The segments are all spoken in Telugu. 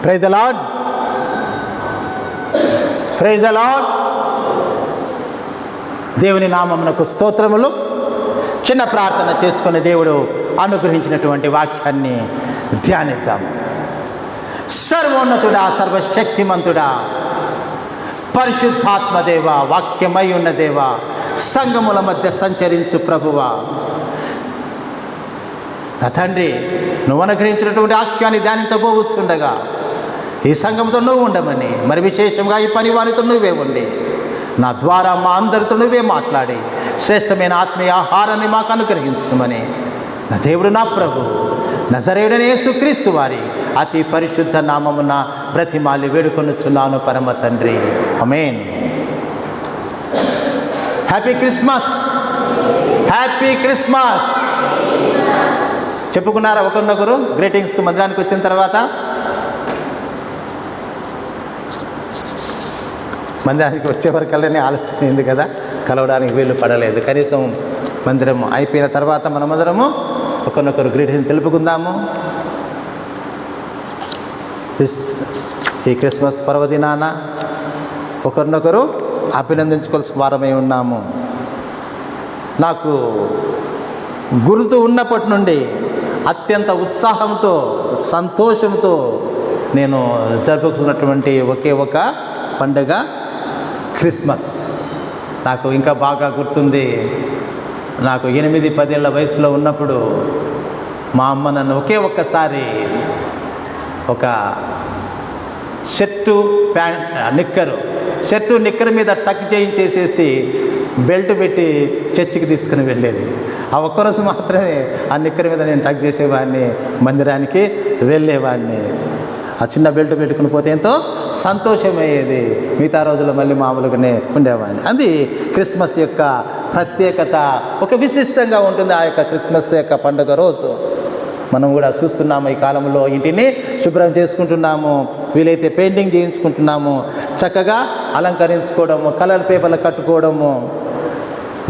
Praise the Lord, praise the Lord. దేవుని నామమునకు స్తోత్రములు. చిన్న ప్రార్థన చేసుకుని దేవుడు అనుగ్రహించినటువంటి వాక్యాన్ని ధ్యానిద్దాము. సర్వోన్నతుడా, సర్వశక్తిమంతుడా, పరిశుద్ధాత్మదేవ, వాక్యమై ఉన్న దేవ, సంఘముల మధ్య సంచరించు ప్రభువా, నా తండ్రి, నువ్వు అనుగ్రహించినటువంటి వాక్యాన్ని ధ్యానించబోవచ్చుండగా ఈ సంఘంతో నువ్వు ఉండమని, మరి విశేషంగా ఈ పని వారితో నువ్వే ఉండి నా ద్వారా మా అందరితో నువ్వే మాట్లాడి శ్రేష్టమైన ఆత్మీయ ఆహారాన్ని మాకు అనుగ్రహించమని నా దేవుడు, నా ప్రభు, నజరేయుడైన యేసుక్రీస్తు వారి అతి పరిశుద్ధ నామమున ప్రతిమాలి వేడుకొనుచున్నాను పరమ తండ్రి. ఆమేన్. హ్యాపీ క్రిస్మస్, హ్యాపీ క్రిస్మస్ చెప్పుకున్నారా ఒకరినొకరు? గ్రీటింగ్స్ మందిరానికి వచ్చిన తర్వాత మందిరానికి వచ్చేవరకల్లానే ఆలస్యం అయింది కదా, కలవడానికి వీలు పడలేదు. కనీసం మందిరం అయిపోయిన తర్వాత మనమందరము ఒకరినొకరు గ్రీటింగ్స్ తెలుపుకుందాము. ఈ క్రిస్మస్ పర్వదినాన ఒకరినొకరు అభినందించుకోవాల్సిన వారమై ఉన్నాము. నాకు గుర్తు ఉన్నప్పటి నుండి అత్యంత ఉత్సాహంతో, సంతోషంతో నేను జరుపుకున్నటువంటి ఒకే ఒక పండుగ క్రిస్మస్. నాకు ఇంకా బాగా గుర్తుంది. నాకు 8-10 ఏళ్ళ వయసులో ఉన్నప్పుడు మా అమ్మ నన్ను ఒకే ఒక్కసారి ఒక షర్టు నిక్కరు మీద టక్ చేయించేసేసి బెల్ట్ పెట్టి చర్చికి తీసుకుని వెళ్ళేది. ఆ ఒక్కరోజు మాత్రమే ఆ నిక్కర్ మీద నేను టక్ చేసేవాడిని, మందిరానికి వెళ్ళేవాడిని. ఆ చిన్న బెల్ట్ పెట్టుకుని పోతే ఎంతో సంతోషమయ్యేది. మిగతా రోజుల్లో మళ్ళీ మామూలుగానే ఉండేవాడిని. అది క్రిస్మస్ యొక్క ప్రత్యేకత. ఒక విశిష్టంగా ఉంటుంది ఆ యొక్క క్రిస్మస్ యొక్క పండుగ రోజు. మనం కూడా చూస్తున్నాము, ఈ కాలంలో ఇంటిని శుభ్రం చేసుకుంటున్నాము, వీలైతే పెయింటింగ్ చేయించుకుంటున్నాము, చక్కగా అలంకరించుకోవడము, కలర్ పేపర్లు కట్టుకోవడము,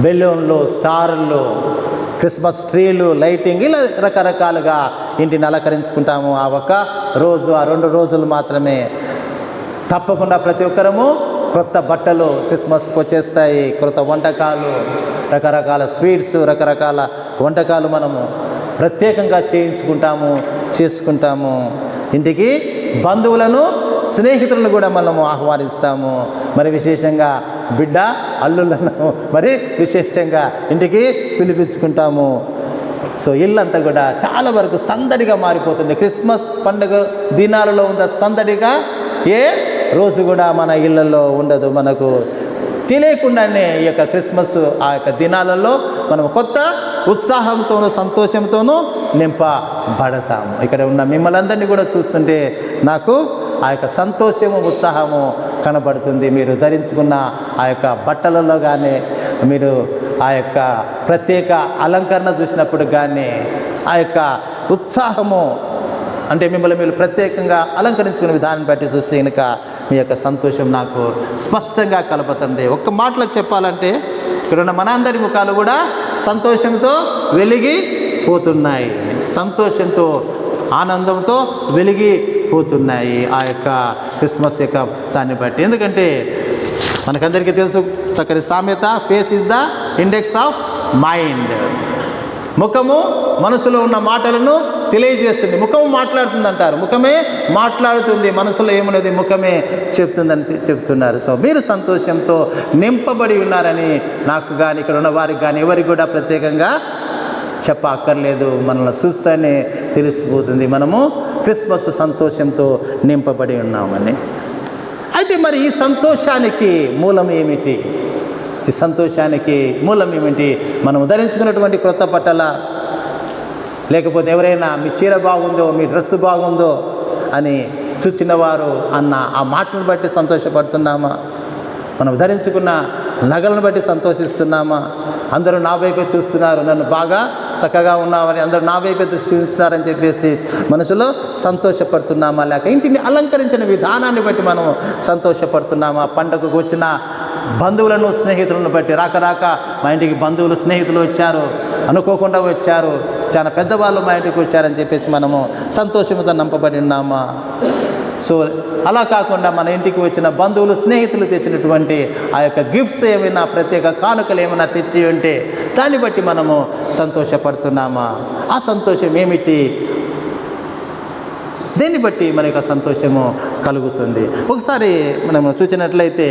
బెలూన్లు, స్టార్లు, క్రిస్మస్ ట్రీలు, లైటింగ్, ఇలా రకరకాలుగా ఇంటిని అలంకరించుకుంటాము. ఆ ఒక్క రోజు, ఆ 2 రోజులు మాత్రమే. తప్పకుండా ప్రతి ఒక్కరము క్రొత్త బట్టలు క్రిస్మస్కి వచ్చేస్తాయి, క్రొత్త వంటకాలు, రకరకాల స్వీట్స్, రకరకాల వంటకాలు మనము ప్రత్యేకంగా చేసుకుంటాము. ఇంటికి బంధువులను, స్నేహితులను కూడా మనము ఆహ్వానిస్తాము. మరి విశేషంగా బిడ్డ అల్లులను మరి విశేషంగా ఇంటికి పిలిపించుకుంటాము. సో ఇల్లంతా కూడా చాలా వరకు సందడిగా మారిపోతుంది. క్రిస్మస్ పండుగ దినాలలో ఉన్న సందడిగా ఏ రోజు కూడా మన ఇళ్లలో ఉండదు. మనకు తెలియకుండానే ఈ యొక్క క్రిస్మస్ ఆ యొక్క దినాలలో మనం కొత్త ఉత్సాహంతోనూ సంతోషంతోనూ నింపబడతాము. ఇక్కడ ఉన్న మిమ్మల్ని అందరినీ కూడా చూస్తుంటే నాకు ఆ యొక్క సంతోషము, ఉత్సాహము కనబడుతుంది. మీరు ధరించుకున్న ఆ యొక్క బట్టలలో కానీ, మీరు ఆ యొక్క ప్రత్యేక అలంకరణ చూసినప్పుడు కానీ, ఆ యొక్క ఉత్సాహము, అంటే మిమ్మల్ని మీరు ప్రత్యేకంగా అలంకరించుకునే విధానం బట్టి చూస్తే కనుక మీ యొక్క సంతోషం నాకు స్పష్టంగా కనబడుతుంది. ఒక్క మాటలో చెప్పాలంటే ఇక్కడ ఉన్న మనందరి ముఖాలు కూడా సంతోషంతో వెలిగిపోతున్నాయి, సంతోషంతో, ఆనందంతో వెలిగిపోతున్నాయి ఆ యొక్క క్రిస్మస్ యొక్క దాన్ని బట్టి. ఎందుకంటే మనకందరికీ తెలుసు చక్కని సామెత, face is the index of mind. ముఖము మనసులో ఉన్న మాటలను తెలియజేస్తుంది. ముఖము మాట్లాడుతుంది అంటారు, ముఖమే మాట్లాడుతుంది, మనసులో ఏమున్నది ముఖమే చెప్తుందని చెప్తున్నారు. సో మీరు సంతోషంతో నింపబడి ఉన్నారని నాకు కానీ, ఇక్కడ ఉన్న వారికి కానీ, ఎవరికి కూడా ప్రత్యేకంగా చెప్పక్కర్లేదు. మనల్ని చూస్తేనే తెలిసిపోతుంది మనము క్రిస్మస్ సంతోషంతో నింపబడి ఉన్నామని. అయితే మరి ఈ సంతోషానికి మూలం ఏమిటి? ఈ సంతోషానికి మూలం ఏమిటి? మనం ధరించుకున్నటువంటి క్రొత్త బట్టల, లేకపోతే ఎవరైనా మీ చీర బాగుందో, మీ డ్రెస్సు బాగుందో అని చూచినవారు అన్న ఆ మాటలను బట్టి సంతోషపడుతున్నామా? మనం ధరించుకున్న నగలను బట్టి సంతోషిస్తున్నామా? అందరూ నా వైపే చూస్తున్నారు, నన్ను బాగా చక్కగా ఉన్నామని అందరూ నా వైపే దృష్టి ఉంచుతారని చెప్పేసి మనసులో సంతోషపడుతున్నామా? లేక ఇంటిని అలంకరించిన విధానాన్ని బట్టి మనం సంతోషపడుతున్నామా? పండుగకు వచ్చిన బంధువులను, స్నేహితులను బట్టి, రాక మా ఇంటికి బంధువులు, స్నేహితులు వచ్చారు, అనుకోకుండా వచ్చారు, చాలా పెద్దవాళ్ళు మా ఇంటికి వచ్చారని చెప్పేసి మనము సంతోషంతో నింపబడి ఉన్నామా? సో అలా కాకుండా మన ఇంటికి వచ్చిన బంధువులు స్నేహితులు తెచ్చినటువంటి ఆ యొక్క గిఫ్ట్స్ ఏమైనా ప్రత్యేక కానుకలు ఏమైనా తెచ్చి ఉంటే దాన్ని బట్టి మనము సంతోషపడుతున్నామా? ఆ సంతోషం ఏమిటి? దేన్ని బట్టి మన యొక్క సంతోషము కలుగుతుంది? ఒకసారి మనము చూసినట్లయితే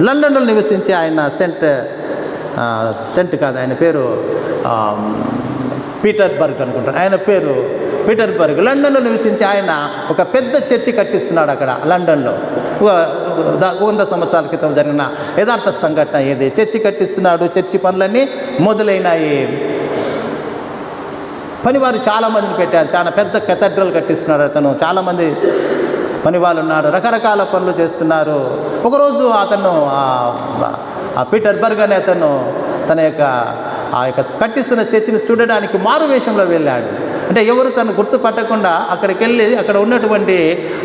లండన్లో నివసించే ఆయన సెంట్ కాదు, ఆయన పేరు పీటర్బర్గ్ అనుకుంటారు. ఆయన పేరు పీటర్బర్గ్. లండన్లో నివసించి ఆయన ఒక పెద్ద చర్చి కట్టిస్తున్నాడు అక్కడ లండన్లో. 100 సంవత్సరాల క్రితం జరిగిన యథార్థ సంఘటన ఇది. చర్చి కట్టిస్తున్నాడు, చర్చి పనులన్నీ మొదలైనాయి. పనివారు చాలామందిని పెట్టారు, చాలా పెద్ద కెథడ్రల్ కట్టిస్తున్నాడు అతను. చాలామంది పనివాళ్ళు ఉన్నారు, రకరకాల పనులు చేస్తున్నారు. ఒకరోజు అతను పీటర్బర్గ్ అనే అతను తన యొక్క ఆ యొక్క కట్టిస్తున్న చర్చిని చూడడానికి మారువేషంలో వెళ్ళాడు. అంటే ఎవరు తను గుర్తుపట్టకుండా అక్కడికి వెళ్ళి అక్కడ ఉన్నటువంటి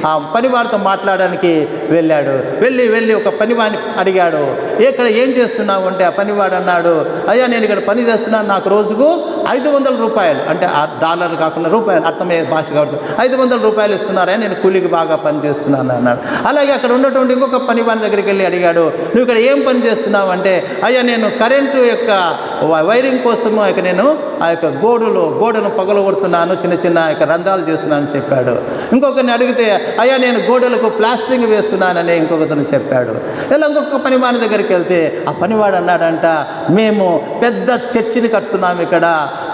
ఆ పనివారితో మాట్లాడడానికి వెళ్ళాడు. వెళ్ళి ఒక పనివాడిని అడిగాడు, ఇక్కడ ఏం చేస్తున్నావు అంటే ఆ పనివాడు అన్నాడు, అయ్యా నేను ఇక్కడ పని చేస్తున్నాను, నాకు రోజుకు 500 రూపాయలు, అంటే ఆ డాలర్ కాకుండా రూపాయలు, అర్థమయ్యే భాష కాబట్టి 500 రూపాయలు ఇస్తున్నారా, నేను కూలికి బాగా పని చేస్తున్నాను అన్నాడు. అలాగే అక్కడ ఉన్నటువంటి ఇంకొక పనివాని దగ్గరికి వెళ్ళి అడిగాడు, నువ్వు ఇక్కడ ఏం పని చేస్తున్నావు అంటే, అయ్యా నేను కరెంటు యొక్క వైరింగ్ కోసము ఇక నేను ఆ యొక్క గోడను పగలగొడుతున్నాను, చిన్న యొక్క రంధ్రాలు చేస్తున్నానని చెప్పాడు. ఇంకొకరిని అడిగితే, అయ్యా నేను గోడలకు ప్లాస్టరింగ్ వేస్తున్నానని ఇంకొకతను చెప్పాడు. ఇలా ఇంకొక పనివాని దగ్గరికి వెళ్తే ఆ పనివాడు అన్నాడంట, మేము పెద్ద చర్చిని కడుతున్నాము, ఇక్కడ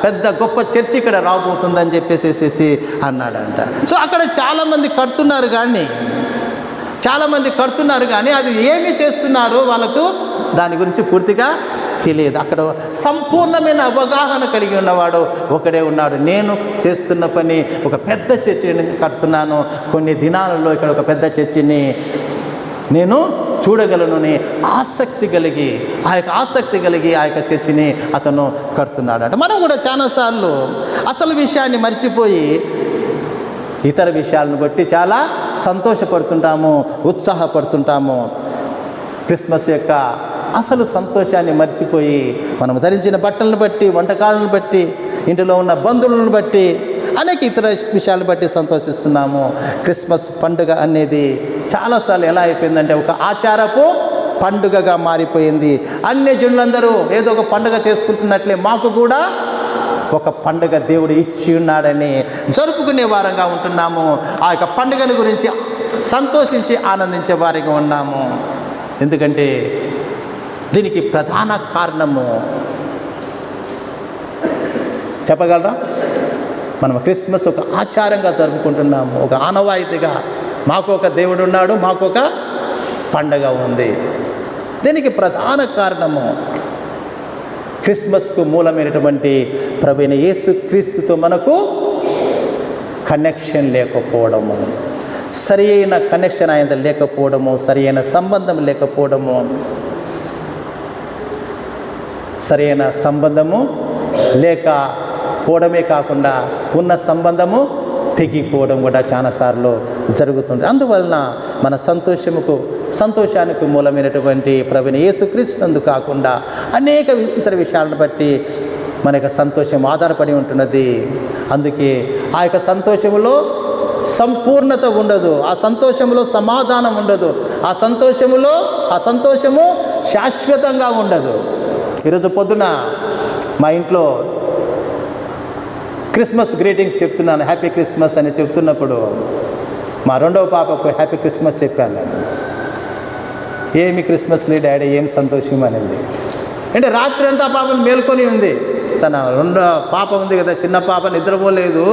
పెద్ద గొప్ప చర్చి ఇక్కడ రాబోతుందని చెప్పేసి అన్నాడంట. సో అక్కడ చాలామంది కడుతున్నారు కానీ అది ఏమి చేస్తున్నారో వాళ్ళకు దాని గురించి పూర్తిగా తెలియదు. అక్కడ సంపూర్ణమైన అవగాహన కలిగి ఉన్నవాడు ఒకడే ఉన్నాడు. నేను చేస్తున్న పని ఒక పెద్ద చర్చిని కడుతున్నాను, కొన్ని దినాలలో ఇక్కడ ఒక పెద్ద చర్చిని నేను చూడగలను ఆసక్తి కలిగి ఆ యొక్క చర్చిని అతను కడుతున్నాడు. మనం కూడా చాలాసార్లు అసలు విషయాన్ని మర్చిపోయి ఇతర విషయాలను బట్టి చాలా సంతోషపడుతుంటాము, ఉత్సాహపడుతుంటాము. క్రిస్మస్ యొక్క అసలు సంతోషాన్ని మర్చిపోయి మనం ధరించిన బట్టలను బట్టి, వంటకాలను బట్టి, ఇంటిలో ఉన్న బంధువులను బట్టి, అనేక ఇతర విషయాలను బట్టి సంతోషిస్తున్నాము. క్రిస్మస్ పండుగ అనేది చాలాసార్లు ఎలా అయిపోయిందంటే ఒక ఆచారపు పండుగగా మారిపోయింది. అన్ని జనులందరూ ఏదో ఒక పండుగ చేసుకుంటున్నట్లే మాకు కూడా ఒక పండుగ దేవుడు ఇచ్చి ఉన్నాడని జరుపుకునే వారంగా ఉంటున్నాము. ఆ యొక్క పండుగను గురించి సంతోషించి ఆనందించే వారిగా ఉన్నాము. ఎందుకంటే దీనికి ప్రధాన కారణము చెప్పగలరా? మనం క్రిస్మస్ ఒక ఆచారంగా జరుపుకుంటున్నాము, ఒక ఆనవాయితీగా. మాకు ఒక దేవుడు ఉన్నాడు, మాకు ఒక పండగ ఉంది. దీనికి ప్రధాన కారణము క్రిస్మస్కు మూలమైనటువంటి ప్రభువైన యేసుక్రీస్తుతో మనకు కనెక్షన్ లేకపోవడము, సరి అయిన కనెక్షన్ ఆయన లేకపోవడము, సరి అయిన సంబంధం లేకపోవడము, సరైన సంబంధము లేకపోవడమే కాకుండా ఉన్న సంబంధము తెగిపోవడం కూడా చాలాసార్లు జరుగుతుంది. అందువలన మన సంతోషానికి మూలమైనటువంటి ప్రభువైన యేసుక్రీస్తు కాకుండా అనేక ఇతర విషయాలను బట్టి మన యొక్క సంతోషం ఆధారపడి ఉంటున్నది. అందుకే ఆ యొక్క సంతోషంలో సంపూర్ణత ఉండదు, ఆ సంతోషంలో సమాధానం ఉండదు, ఆ సంతోషము శాశ్వతంగా ఉండదు. ఈరోజు పొద్దున మా ఇంట్లో క్రిస్మస్ గ్రీటింగ్స్ చెప్తున్నాను, హ్యాపీ క్రిస్మస్ అని చెప్తున్నప్పుడు మా రెండవ పాపకు హ్యాపీ క్రిస్మస్ చెప్పాను నేను. ఏమి క్రిస్మస్ నీ డాడీ, ఏం సంతోషం అనింది. అంటే రాత్రి అంతా పాపను మేల్కొని ఉంది. తన రెండో పాప ఉంది కదా, చిన్న పాప నిద్రపోలేదు.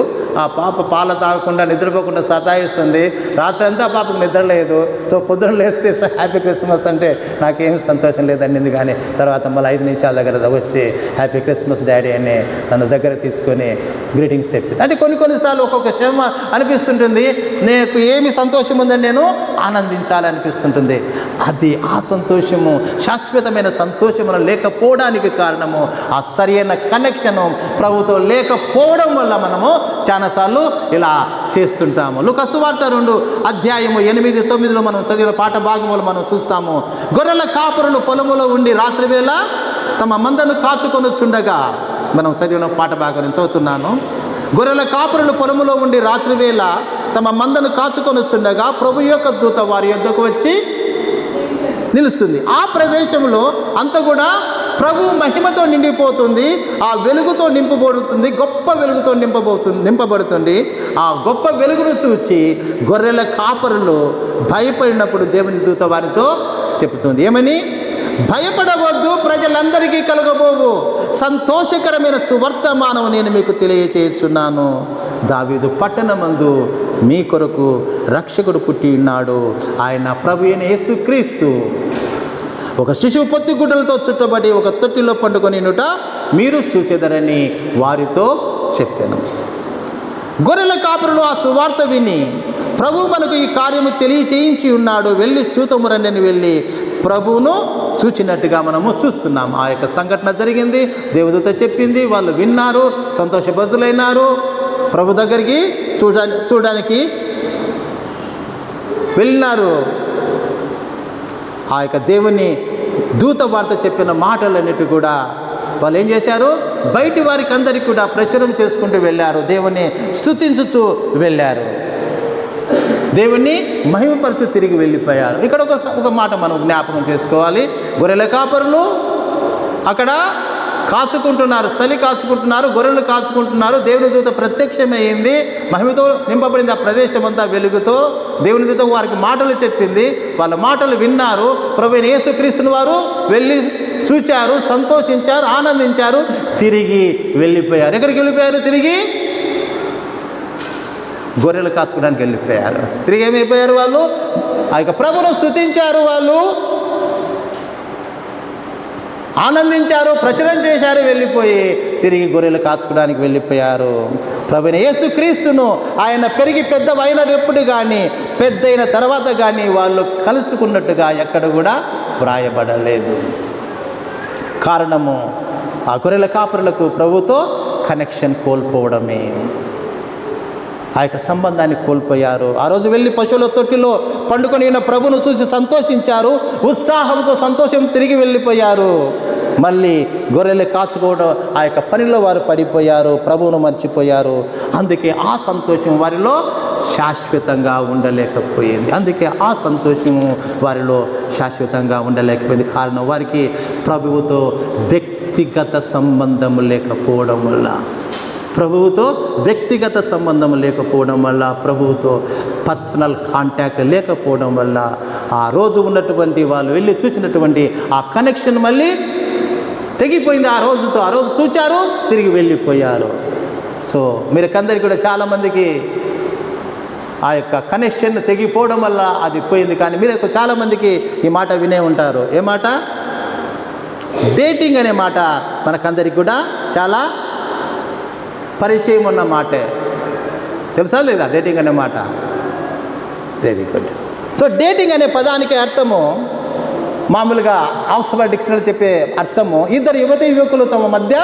ఆ పాప పాలు తాగకుండా నిద్రపోకుండా సతాయిస్తుంది. రాత్రి అంతా పాపకు నిద్ర లేదు. సో పొద్దున లేస్తే హ్యాపీ క్రిస్మస్ అంటే నాకేం సంతోషం లేదనింది. కానీ తర్వాత మళ్ళీ 5 నిమిషాల దగ్గర వచ్చి హ్యాపీ క్రిస్మస్ డాడీ అని నన్ను దగ్గర తీసుకొని గ్రీటింగ్స్ చెప్పింది. అంటే కొన్నిసార్లు ఒక్కొక్క క్షేమ అనిపిస్తుంటుంది, నాకు ఏమి సంతోషం ఉందని నేను ఆనందించాలనిపిస్తుంటుంది. అది ఆ సంతోషము శాశ్వతమైన సంతోషము లేకపోవడానికి కారణము ఆ సరైన కనెక్షను ప్రభుతో లేకపోవడం వల్ల మనము చాలాసార్లు ఇలా చేస్తుంటాము. లూకా సువార్త 2:8-9 మనం చదివిన పాఠ భాగంలో మనం చూస్తాము. గొర్రెల కాపురులు పొలములో ఉండి రాత్రివేళ తమ మందను కాచుకొనుచుండగా, మనం చదివిన పాఠ భాగం నేను చదువుతున్నాను. గొర్రెల కాపురులు పొలములో ఉండి రాత్రివేళ తమ మందను కాచుకొని వచ్చుండగా ప్రభు యొక్క దూత వారి యొద్దకు వచ్చి నిలుస్తుంది. ఆ ప్రదేశంలో అంతా కూడా ప్రభు మహిమతో నిండిపోతుంది. ఆ వెలుగుతో నింపబడుతుంది, గొప్ప వెలుగుతో నింపబడుతుంది. ఆ గొప్ప వెలుగును చూచి గొర్రెల కాపరులు భయపడినప్పుడు దేవుని దూత వారితో చెబుతుంది, ఏమని? భయపడవద్దు, ప్రజలందరికీ కలగబోవు సంతోషకరమైన సువర్తమానం నేను మీకు తెలియచేస్తున్నాను. దావీదు పట్టణమందు మీ కొరకు రక్షకుడు పుట్టి ఉన్నాడు. ఆయన ప్రభు అయిన యేసుక్రీస్తు. ఒక శిశువు పొత్తి గుడ్డలతో చుట్టబడి ఒక తొట్టిలో పండుకొనినుట మీరు చూచెదరని వారితో చెప్పాను. గొర్రెల కాపరులు ఆ సువార్త విని ప్రభు మనకు ఈ కార్యము తెలియచేయించి ఉన్నాడు, వెళ్ళి చూతము రండి అని వెళ్ళి ప్రభువును చూచినట్టుగా మనము చూస్తున్నాం. ఆ యొక్క సంఘటన జరిగింది, దేవదూత చెప్పింది, వాళ్ళు విన్నారు, సంతోషబద్ధులైనారు. ప్రభు దగ్గరికి చూడడానికి వెళ్ళినారు. ఆ యొక్క దేవుని దూత వార్త చెప్పిన మాటలన్నిటి కూడా వాళ్ళు ఏం చేశారు? బయటి వారికి అందరికీ కూడా ప్రచురం చేసుకుంటూ వెళ్ళారు, దేవుని స్తుతించుతూ వెళ్ళారు, దేవుణ్ణి మహిమపరుచు తిరిగి వెళ్ళిపోయారు. ఇక్కడ ఒక మాట మనం జ్ఞాపకం చేసుకోవాలి. గొర్రెల కాపరులు అక్కడ కాచుకుంటున్నారు, చలి కాచుకుంటున్నారు, గొర్రెలు కాచుకుంటున్నారు. దేవుని దూత ప్రత్యక్షమైంది, మహిమతో నింపబడింది ఆ ప్రదేశం అంతా వెలుగుతో. దేవుని దూత వారికి మాటలు చెప్పింది, వాళ్ళ మాటలు విన్నారు. ప్రభువైన యేసుక్రీస్తుని వారు వెళ్ళి చూచారు, సంతోషించారు, ఆనందించారు, తిరిగి వెళ్ళిపోయారు. ఎక్కడికి వెళ్ళిపోయారు? తిరిగి గొర్రెలు కాచుకోవడానికి వెళ్ళిపోయారు. తిరిగి ఏమైపోయారు? వాళ్ళు ఆ యొక్క ప్రభువును స్తుతించారు, వాళ్ళు ఆనందించారు, ప్రచురం చేశారు, వెళ్ళిపోయి తిరిగి గొర్రెలు కాచుకోవడానికి వెళ్ళిపోయారు. ప్రభువైన యేసుక్రీస్తును ఆయన పెరిగి పెద్దవైనప్పుడు కానీ పెద్దయిన తర్వాత కానీ వాళ్ళు కలుసుకున్నట్టుగా ఎక్కడ కూడా వ్రాయబడలేదు. కారణము ఆ గొర్రెల కాపరులకు ప్రభుతో కనెక్షన్ కోల్పోవడమే. ఆ యొక్క సంబంధాన్ని కోల్పోయారు. ఆ రోజు వెళ్ళి పశువుల తొట్టిలో పండుకొని ఉన్న ప్రభును చూసి సంతోషించారు, ఉత్సాహంతో సంతోషం తిరిగి వెళ్ళిపోయారు. మళ్ళీ గొర్రెలు కాచుకోవడం ఆ యొక్క పనిలో వారు పడిపోయారు, ప్రభువును మర్చిపోయారు. అందుకే ఆ సంతోషం వారిలో శాశ్వతంగా ఉండలేకపోయింది. అందుకే ఆ సంతోషము వారిలో శాశ్వతంగా ఉండలేకపోయింది. కారణం వారికి ప్రభువుతో వ్యక్తిగత సంబంధము లేకపోవడం వల్ల, ప్రభువుతో వ్యక్తిగత సంబంధం లేకపోవడం వల్ల, ప్రభువుతో పర్సనల్ కాంటాక్ట్ లేకపోవడం వల్ల ఆ రోజు ఉన్నటువంటి వాళ్ళు వెళ్ళి చూసినటువంటి ఆ కనెక్షన్ మళ్ళీ తెగిపోయింది. ఆ రోజు చూచారు, తిరిగి వెళ్ళిపోయారు. సో మీరు అందరికీ కూడా చాలామందికి ఆ యొక్క కనెక్షన్ తెగిపోవడం వల్ల అది పోయింది. కానీ మీరు చాలామందికి ఈ మాట వినే ఉంటారు. ఏ మాట? డేటింగ్ అనే మాట మనకందరికి కూడా చాలా పరిచయం ఉన్న మాటే. తెలుసా లేదా డేటింగ్ అనే మాట? Very good. సో డేటింగ్ అనే పదానికి అర్థము మామూలుగా ఆక్స్ఫర్డ్ డిక్షనరీ చెప్పే అర్థము ఇద్దరు యువతి యువకులు తమ మధ్య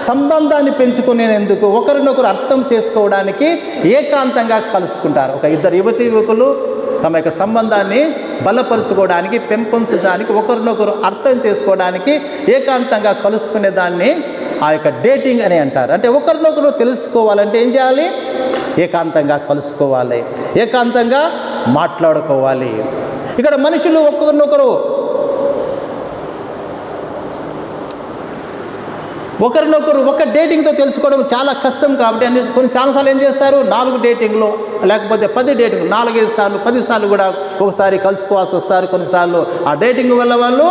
సంబంధాన్ని పెంచుకునేందుకు, ఒకరినొకరు అర్థం చేసుకోవడానికి ఏకాంతంగా కలుసుకుంటారు. ఒక ఇద్దరు యువతి యువకులు తమ యొక్క సంబంధాన్ని బలపరుచుకోవడానికి, పెంపొంచడానికి, ఒకరినొకరు అర్థం చేసుకోవడానికి ఏకాంతంగా కలుసుకునే దాన్ని ఆ యొక్క డేటింగ్ అని అంటారు. అంటే ఒకరినొకరు తెలుసుకోవాలంటే ఏం చేయాలి? ఏకాంతంగా కలుసుకోవాలి, ఏకాంతంగా మాట్లాడుకోవాలి. ఇక్కడ మనుషులు ఒకరినొకరు ఒక డేటింగ్తో తెలుసుకోవడం చాలా కష్టం. కాబట్టి కొన్ని చాలాసార్లు ఏం చేస్తారు? 4 డేటింగ్లు లేకపోతే 10 డేటింగ్లు, 4-5 సార్లు 10 సార్లు కూడా ఒకసారి కలుసుకోవాల్సి వస్తారు. కొన్నిసార్లు ఆ డేటింగ్ వల్ల వాళ్ళు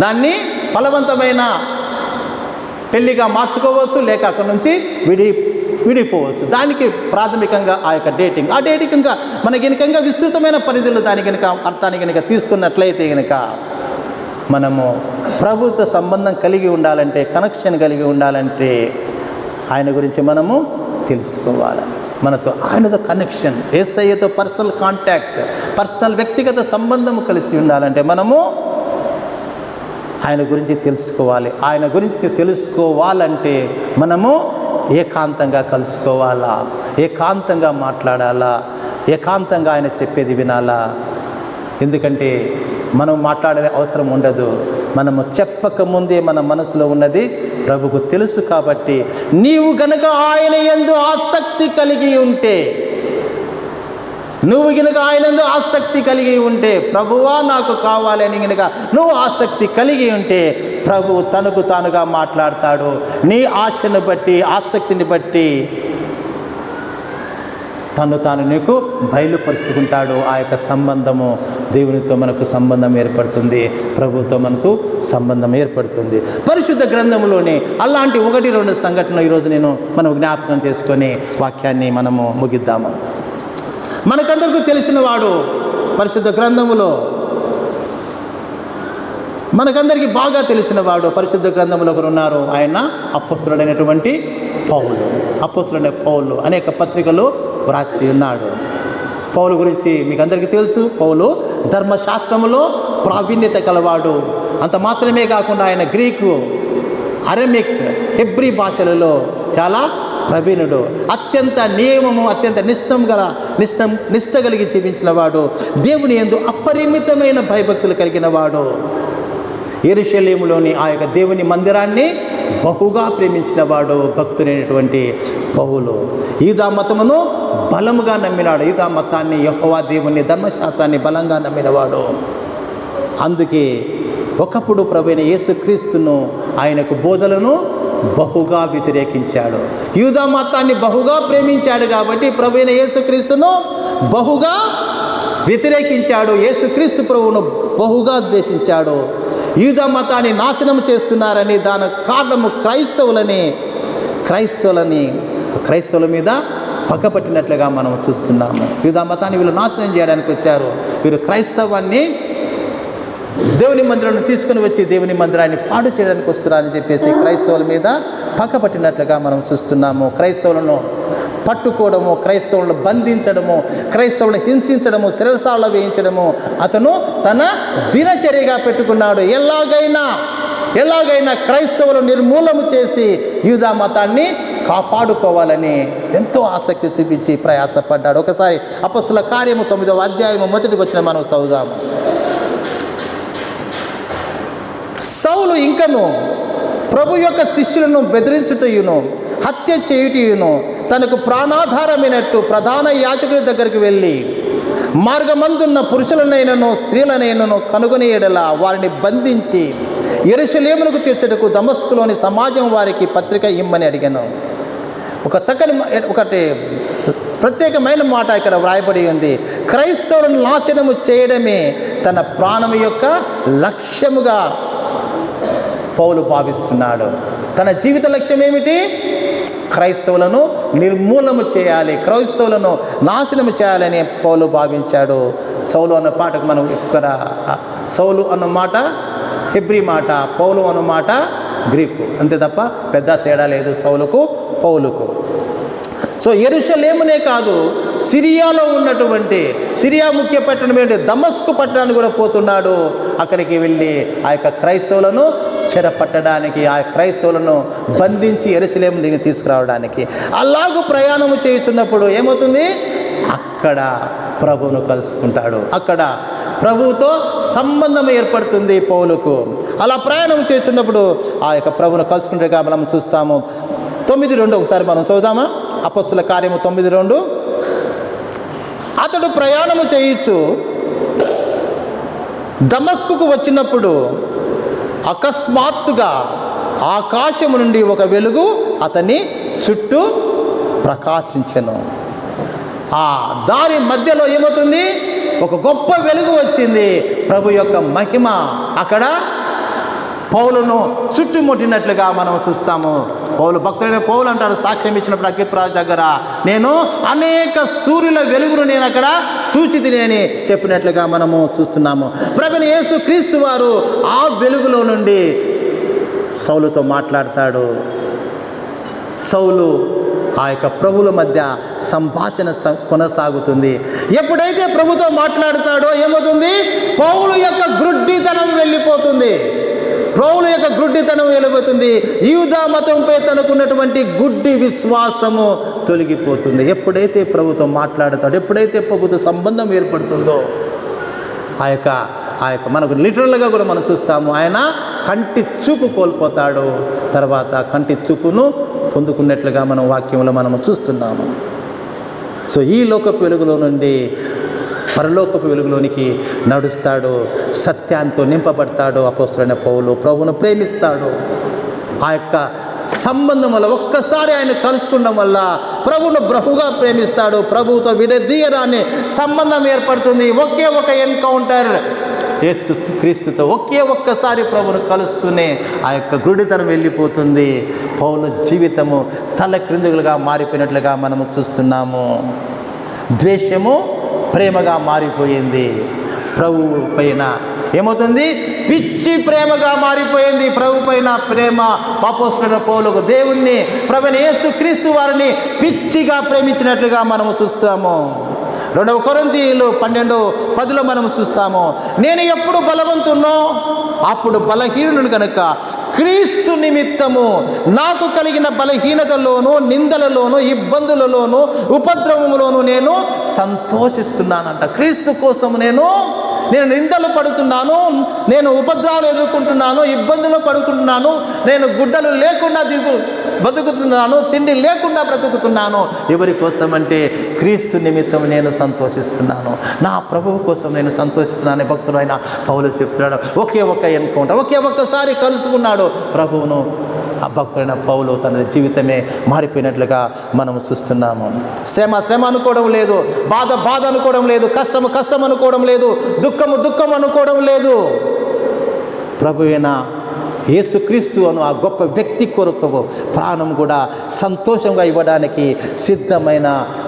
దాన్ని బలవంతమైన పెళ్లిగా మార్చుకోవచ్చు, లేక అక్కడి నుంచి విడిపోవచ్చు. దానికి ప్రాథమికంగా ఆ యొక్క డేటింగ్. ఆ డేటింగ్ ఇంకా మనకి కనుక విస్తృతమైన పరిధిలో దాని కనుక అర్థాన్ని కనుక తీసుకున్నట్లయితే కనుక మనము ప్రభుత్వ సంబంధం కలిగి ఉండాలంటే, కనెక్షన్ కలిగి ఉండాలంటే ఆయన గురించి మనము తెలుసుకోవాలి. మనతో ఆయనతో కనెక్షన్, యేసయ్యతో పర్సనల్ కాంటాక్ట్, పర్సనల్ వ్యక్తిగత సంబంధము కలిసి ఉండాలంటే మనము ఆయన గురించి తెలుసుకోవాలి. ఆయన గురించి తెలుసుకోవాలంటే మనము ఏకాంతంగా కలుసుకోవాలా, ఏకాంతంగా మాట్లాడాలా, ఏకాంతంగా ఆయన చెప్పేది వినాలా. ఎందుకంటే మనం మాట్లాడే అవసరం ఉండదు. మనము చెప్పకముందే మన మనసులో ఉన్నది ప్రభువుకు తెలుసు. కాబట్టి నీవు గనక ఆయన యందు ఆసక్తి కలిగి ఉంటే, నువ్వు గనుక ఆయనందు ఆసక్తి కలిగి ఉంటే, ప్రభువా నాకు కావాలి అని గనుక నువ్వు ఆసక్తి కలిగి ఉంటే, ప్రభు తనకు తానుగా మాట్లాడతాడు. నీ ఆశను బట్టి, ఆసక్తిని బట్టి తాను నీకు బయలుపరుచుకుంటాడు. ఆ యొక్క సంబంధము, దేవునితో మనకు సంబంధం ఏర్పడుతుంది, ప్రభుతో మనకు సంబంధం ఏర్పడుతుంది. పరిశుద్ధ గ్రంథంలోని అలాంటి 1-2 సంఘటనలు ఈరోజు మనం జ్ఞాపకం చేసుకొని వాక్యాన్ని మనము ముగిద్దాము. మనకందరికీ తెలిసిన వాడు పరిశుద్ధ గ్రంథములో, మనకందరికీ బాగా తెలిసిన వాడు పరిశుద్ధ గ్రంథంలో ఒకరు ఉన్నారు. ఆయన అపోస్తలుడైనటువంటి పౌలు. అపోస్తలుడైన పౌలు అనేక పత్రికలు వ్రాసి ఉన్నాడు. పౌలు గురించి మీకు అందరికీ తెలుసు. పౌలు ధర్మశాస్త్రములో ప్రావీణ్యత కలవాడు. అంత మాత్రమే కాకుండా ఆయన గ్రీకు, అరమిక్, హెబ్రీ భాషలలో చాలా ప్రవీణుడు. అత్యంత నియమము, అత్యంత నిష్ట కలిగి జీవించిన వాడు. దేవుని యందు అపరిమితమైన భయభక్తులు కలిగిన వాడు. యెరూషలేములోని ఆ యొక్క దేవుని మందిరాన్ని బహుగా ప్రేమించిన వాడు భక్తుడైనటువంటి పౌలు. యూదా మతమును బలముగా నమ్మినాడు. యూదా మతాన్ని, యెహోవా దేవుని ధర్మశాస్త్రాన్ని బలంగా నమ్మినవాడు. అందుకే ఒకప్పుడు ప్రభువైన యేసుక్రీస్తును, ఆయనకు బోధలను బహుగా వ్యతిరేకించాడు. యూదా మతాన్ని బహుగా ప్రేమించాడు కాబట్టి ప్రభువైన యేసుక్రీస్తును బహుగా వ్యతిరేకించాడు. యేసుక్రీస్తు ప్రభువును బహుగా ద్వేషించాడు. యూదా మతాన్ని నాశనం చేస్తున్నారని, దాని కారణము క్రైస్తవుల మీద పక్కపట్టినట్లుగా మనం చూస్తున్నాము. యూదా మతాన్ని వీళ్ళు నాశనం చేయడానికి వచ్చారు. వీరు క్రైస్తవాన్ని, దేవుని మందిరాన్ని తీసుకుని వచ్చి దేవుని మందిరాన్ని పాడు చేయడానికి వస్తున్నారని చెప్పేసి క్రైస్తవుల మీద పక్కపట్టినట్లుగా మనం చూస్తున్నాము. క్రైస్తవులను పట్టుకోవడము, క్రైస్తవులను బంధించడము, క్రైస్తవులను హింసించడము, శిరసాల వేయించడము అతను తన దినచర్యగా పెట్టుకున్నాడు. ఎలాగైనా క్రైస్తవులను నిర్మూలన చేసి యూదా మతాన్ని కాపాడుకోవాలని ఎంతో ఆసక్తి చూపించి ప్రయాసపడ్డాడు. ఒకసారి అపొస్తలుల కార్యము 9వ అధ్యాయము 1వ వచనం మనం చదువుదాము. సౌలు ఇంకను ప్రభు యొక్క శిష్యులను బెదిరించుటయును, హత్య చేయుటయును, తనకు ప్రాణాధారమైనట్టు ప్రధాన యాజకుని దగ్గరికి వెళ్ళి మార్గమందున్న పురుషులనైనను స్త్రీలనైనను కనుగొని ఎడల వారిని బంధించి యెరూషలేమునకు తెచ్చుటకు దమస్కులోని సమాజం వారికి పత్రిక ఇమ్మని అడిగాను. ఒకటి ప్రత్యేకమైన మాట ఇక్కడ వ్రాయబడి ఉంది. క్రైస్తవులను నాశనము చేయడమే తన ప్రాణం యొక్క లక్ష్యముగా పౌలు భావిస్తున్నాడు. తన జీవిత లక్ష్యం ఏమిటి? క్రైస్తవులను నిర్మూలన చేయాలి, క్రైస్తవులను నాశనము చేయాలని పౌలు భావించాడు. సౌలు అన్న పాటకు మనం ఇక్కడ, సౌలు అన్న మాట హెబ్రీ మాట, పౌలు అన్న మాట గ్రీకు, అంతే తప్ప పెద్ద తేడా లేదు సౌలుకు పౌలుకు. సో యెరూషలేమునే కాదు, సిరియాలో ఉన్నటువంటి, సిరియా ముఖ్య పట్టణం దమస్కు పట్టణానికి కూడా పోతున్నాడు. అక్కడికి వెళ్ళి ఆ యొక్క క్రైస్తవులను చెరపట్టడానికి, ఆ క్రైస్తవులను బంధించి యెరూషలేము దీన్ని తీసుకురావడానికి. అలాగూ ప్రయాణము చేయుచున్నప్పుడు ఏమవుతుంది? అక్కడ ప్రభువును కలుసుకుంటాడు. అక్కడ ప్రభువుతో సంబంధం ఏర్పడుతుంది పౌలుకు. అలా ప్రయాణం చేస్తున్నప్పుడు ఆ యొక్క ప్రభువును కలుసుకుంటే మనం చూస్తాము. 9:2 ఒకసారి మనం చదువుదామా? అపొస్తలుల కార్యము 9:2. అతడు ప్రయాణము చేయొచ్చు దమస్కుకు వచ్చినప్పుడు అకస్మాత్తుగా ఆకాశము నుండి ఒక వెలుగు అతని చుట్టూ ప్రకాశించెను. ఆ దారి మధ్యలో ఏమవుతుంది? ఒక గొప్ప వెలుగు వచ్చింది. ప్రభు యొక్క మహిమ అక్కడ పౌలును చుట్టుముట్టినట్లుగా మనం చూస్తాము. భక్తుడైన పౌలు అంటాడు, సాక్ష్యం ఇచ్చినప్పుడు అగ్నిప్రాజు దగ్గర, నేను అనేక సూర్యుల వెలుగును నేను అక్కడ చూచితిని అని చెప్పినట్లుగా మనము చూస్తున్నాము. ప్రభువైన యేసు క్రీస్తు వారు ఆ వెలుగులో నుండి సౌలుతో మాట్లాడతాడు. సౌలు ఆ యొక్క ప్రభువుల మధ్య సంభాషణ కొనసాగుతుంది. ఎప్పుడైతే ప్రభుతో మాట్లాడతాడో ఏమవుతుంది? పౌలు యొక్క గ్రుడ్డితనం వెళ్ళిపోతుంది. పౌలు యొక్క గుడ్డితనం వెళ్ళిపోతుంది. యూదా మతంపై తనకున్నటువంటి గుడ్డి విశ్వాసము తొలగిపోతుంది. ఎప్పుడైతే ప్రభుతో మాట్లాడతాడో, ఎప్పుడైతే ప్రభుతో సంబంధం ఏర్పడుతుందో, ఆ యొక్క మనకు లిటరల్గా కూడా మనం చూస్తాము, ఆయన కంటి చూపు కోల్పోతాడు. తర్వాత కంటి చూపును పొందుకున్నట్లుగా మనం వాక్యంలో మనము చూస్తున్నాము. సో ఈ లోకపు వెలుగులో నుండి పరలోకపు వెలుగులోనికి నడుస్తాడు, సత్యాంతో నింపబడతాడు. అపోస్తలుడైన పౌలు ప్రభువును ప్రేమిస్తాడు. ఆ యొక్క సంబంధం వల్ల ఒక్కసారి ఆయన కలుసుకోవడం వల్ల ప్రభువును బహుగా ప్రేమిస్తాడు. ప్రభువుతో విడదీయరాని సంబంధం ఏర్పడుతుంది. ఒకే ఒక ఎన్కౌంటర్ యేసు క్రీస్తుతో ఒక్కసారి ప్రభువును కలుస్తూనే ఆ యొక్క గుడితనం వెళ్ళిపోతుంది. పౌలు జీవితము తల క్రిందులుగా మారిపోయినట్లుగా మనము చూస్తున్నాము. ద్వేషము ప్రేమగా మారిపోయింది. ప్రభువు పైన ఏమవుతుంది? పిచ్చి ప్రేమగా మారిపోయింది. ప్రభు పైన ప్రేమ. అపోస్తలుడైన పౌలుకు దేవుణ్ణి, ప్రభువైన యేసు క్రీస్తు వారిని పిచ్చిగా ప్రేమించినట్లుగా మనము చూస్తాము. 2 కొరింథీయులు 12:10 మనము చూస్తాము. నేను ఎప్పుడు బలవంతున్నో అప్పుడు బలహీనుడు కనుక క్రీస్తు నిమిత్తము నాకు కలిగిన బలహీనతలోను, నిందలలోను, ఇబ్బందులలోను, ఉపద్రవములోను నేను సంతోషిస్తున్నానంట. క్రీస్తు కోసం నేను నిందలు పడుతున్నాను, నేను ఉపద్రవాలు ఎదుర్కొంటున్నాను, ఇబ్బందులు పడుకుంటున్నాను, నేను గుడ్డలు లేకుండా బతుకుతున్నాను, తిండి లేకుండా బ్రతుకుతున్నాను. ఎవరి కోసం అంటే క్రీస్తు నిమిత్తం నేను సంతోషిస్తున్నాను, నా ప్రభువు కోసం నేను సంతోషిస్తున్నాను. భక్తుడైన పౌలు చెప్తున్నాడు. ఒక్క ఎన్కౌంటర్, ఒక్కసారి కలుసుకున్నాడు ప్రభువును. ఆ భక్తుడైన పౌలు తన జీవితమే మారిపోయినట్లుగా మనం చూస్తున్నాము. శ్రమ అనుకోవడం లేదు, బాధ అనుకోవడం లేదు, కష్టం అనుకోవడం లేదు, దుఃఖం అనుకోవడం లేదు. ప్రభువైన యేసుక్రీస్తు అను ఆ గొప్ప వ్యక్తి కొరకు ప్రాణం కూడా సంతోషంగా ఇవ్వడానికి సిద్ధమైన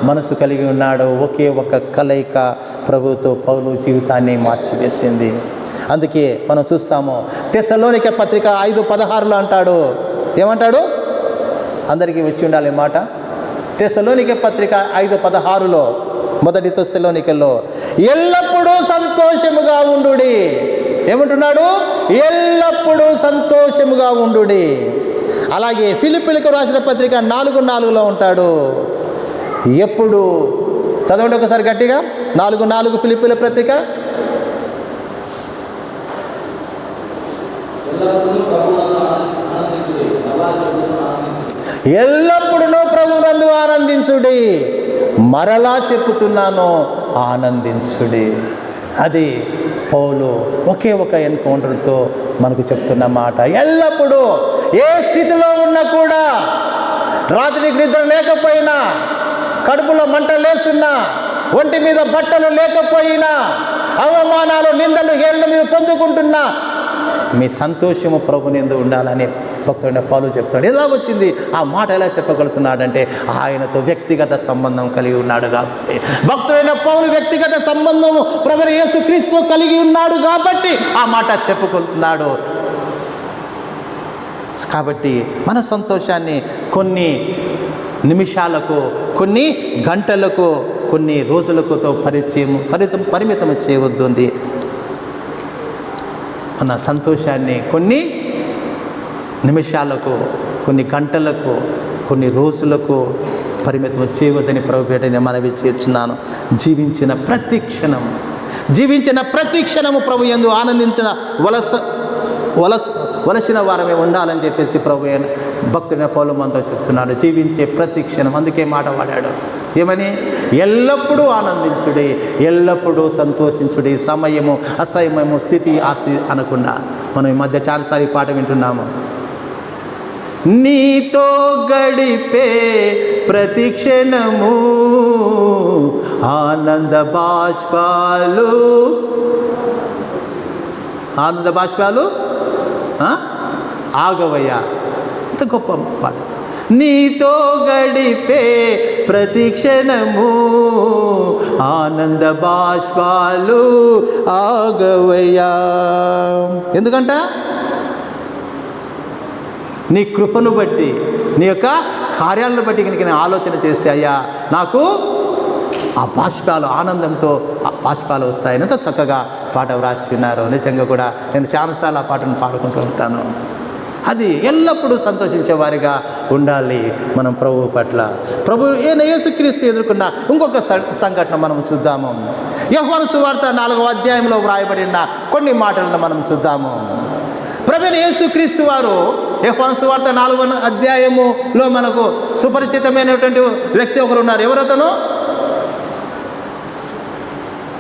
మనసు కలిగి ఉన్నాడు. ఒకే ఒక కలయిక ప్రభువుతో పౌలు జీవితాన్ని మార్చివేసింది. అందుకే మనం చూస్తాము తెస్సలోనికే పత్రిక 5:16 అంటాడు. ఏమంటాడు? అందరికీ వచ్చి ఉండాలి మాట. తెస్సలోనికే పత్రిక 5:16 మొదటి తెస్సలోనికలో ఎల్లప్పుడూ సంతోషముగా ఉండుడి. ఏమంటున్నాడు? ఎల్లప్పుడూ సంతోషముగా ఉండుడి. అలాగే ఫిలిప్పీలకు రాసిన పత్రిక 4:4 ఉంటాడు. ఎప్పుడు చదవండి ఒకసారి గట్టిగా. 4:4 ఫిలిప్పీల పత్రిక. ఎల్లప్పుడూ ప్రభువునందు ఆనందించుడి. మరలా చెప్పుతున్నాను, ఆనందించుడి. అది పౌలు ఒకే ఒక ఎన్కౌంటర్తో మనకు చెప్తున్న మాట. ఎల్లప్పుడూ ఏ స్థితిలో ఉన్నా కూడా, రాత్రికి నిద్ర లేకపోయినా, కడుపులో మంట లేస్తున్నా, ఒంటి మీద బట్టలు లేకపోయినా, అవమానాలు, నిందలు, హేళన మీరు పొందుకుంటున్నా, మీ సంతోషము ప్రభునందు ఉండాలని భక్తుడైన పౌలు చెప్తున్నాడు. ఎలా వచ్చింది ఆ మాట? ఎలా చెప్పగలుగుతున్నాడంటే ఆయనతో వ్యక్తిగత సంబంధం కలిగి ఉన్నాడు కాబట్టి. భక్తుడైన పౌలు వ్యక్తిగత సంబంధం ప్రభువైన యేసుక్రీస్తుతో కలిగి ఉన్నాడు కాబట్టి ఆ మాట చెప్పగలుగుతున్నాడు. కాబట్టి మన సంతోషాన్ని కొన్ని నిమిషాలకు, కొన్ని గంటలకు, కొన్ని రోజులకుతో పరిమితం చేయవద్దు. మన సంతోషాన్ని కొన్ని నిమిషాలకు, కొన్ని గంటలకు, కొన్ని రోజులకు పరిమితం చేయవద్దని ప్రభుపేటని మనవి చేస్తున్నాను. జీవించిన ప్రతి క్షణము ప్రభు యందు ఆనందించిన వలసిన వారమే ఉండాలని చెప్పేసి ప్రభు భక్తుడైన పౌలు మనతో చెప్తున్నాడు. జీవించే ప్రతి క్షణం. అందుకే మాట వాడాడు. ఏమని? ఎల్లప్పుడూ ఆనందించుడి, ఎల్లప్పుడూ సంతోషించుడి. సమయము, అసమయము, స్థితి, ఆస్తి అనకుండా. మనం ఈ మధ్య చాలాసారి పాట వింటున్నాము. నీతో గడిపే ప్రతి క్షణము ఆనంద బాష్పాలు ఆగవయ్యా. ఎంత గొప్ప పాట. నీతో గడిపే ప్రతి క్షణము ఆనంద బాష్పాలు ఆగవయ్యా. ఎందుకంట? నీ కృపను బట్టి, నీ యొక్క కార్యాలను బట్టి కనుక నేను ఆలోచన చేస్తే అయ్యా నాకు ఆ బాష్పాలు, ఆనందంతో ఆ బాష్పాలు వస్తాయి. ఎంతో చక్కగా పాట వ్రాసి ఉన్నారు. నిజంగా కూడా నేను చాలాసార్లు ఆ పాటను పాడుకుంటూ ఉంటాను. అది ఎల్లప్పుడూ సంతోషించే వారిగా ఉండాలి మనం ప్రభువు పట్ల. ప్రభు యేసుక్రీస్తు ఎదుర్కొన్న ఇంకొక సంఘటన మనం చూద్దాము. యోహాను సువార్త 4వ అధ్యాయంలో వ్రాయబడిన కొన్ని మాటలను మనం చూద్దాము. ప్రభువైన యేసుక్రీస్తు వారు యోహాను సువార్త 4వ అధ్యాయములో మనకు సుపరిచితమైనటువంటి వ్యక్తి ఒకరు ఉన్నారు. ఎవరతను?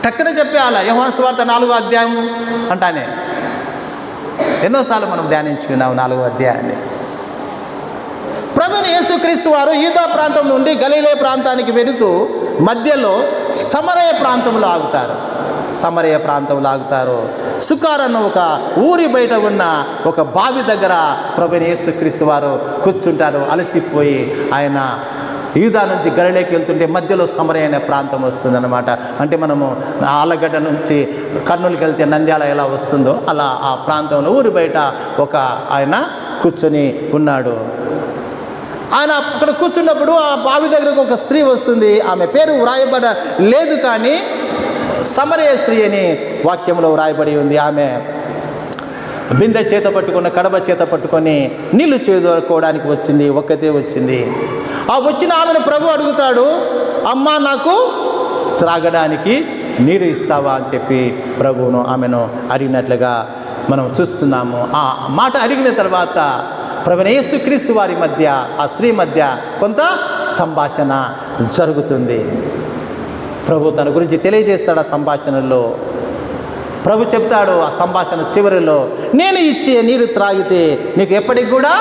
టక్కన చెప్పేయాల. యోహాను సువార్త 4వ అధ్యాయం అంటానే ఎన్నోసార్లు మనం ధ్యానించుకున్నాం 4వ అధ్యాయాన్ని. ప్రభువైన యేసుక్రీస్తు వారు యూదా ప్రాంతం నుండి గలిలే ప్రాంతానికి వెళుతూ మధ్యలో సమరయ ప్రాంతంలో ఆగుతారు. సమరయ ప్రాంతంలో ఆగుతారు. సుకార్ అన్న ఒక ఊరి బయట ఉన్న ఒక బావి దగ్గర ప్రభువైన యేసుక్రీస్తు వారు కూర్చుంటారు. అలసిపోయి ఆయన యూదా నుంచి గలిలేకి వెళ్తుంటే మధ్యలో సమరయ అనే ప్రాంతం వస్తుందన్నమాట. అంటే మనము ఆలగడ్డ నుంచి కర్నూలుకి వెళ్తే నంద్యాల ఎలా వస్తుందో అలా ఆ ప్రాంతంలో ఊరి బయట ఒక ఆయన కూర్చొని ఉన్నాడు. ఆయన అక్కడ కూర్చున్నప్పుడు ఆ బావి దగ్గరకు ఒక స్త్రీ వస్తుంది. ఆమె పేరు వ్రాయబడ లేదు, కానీ సమరయ స్త్రీ అని వాక్యంలో వ్రాయబడి ఉంది. ఆమె బిందె చేత పట్టుకున్న కడబ చేత పట్టుకొని నీళ్లు చేదుకోవడానికి వచ్చింది. ఒక్కతే వచ్చింది. ఆ వచ్చిన ఆమెను ప్రభు అడుగుతాడు, అమ్మా నాకు త్రాగడానికి నీరు ఇస్తావా అని చెప్పి ప్రభువును ఆమెను అడిగినట్లుగా మనం చూస్తున్నాము. ఆ మాట అడిగిన తర్వాత ప్రభువైన యేసుక్రీస్తు వారి మధ్య ఆ స్త్రీ మధ్య కొంత సంభాషణ జరుగుతుంది. ప్రభు తన గురించి తెలియజేస్తాడు. ఆ సంభాషణలో ప్రభు చెప్తాడు, ఆ సంభాషణ చివరిలో, నేను ఇచ్చే నీరు త్రాగితే నీకు ఎప్పటికి కూడా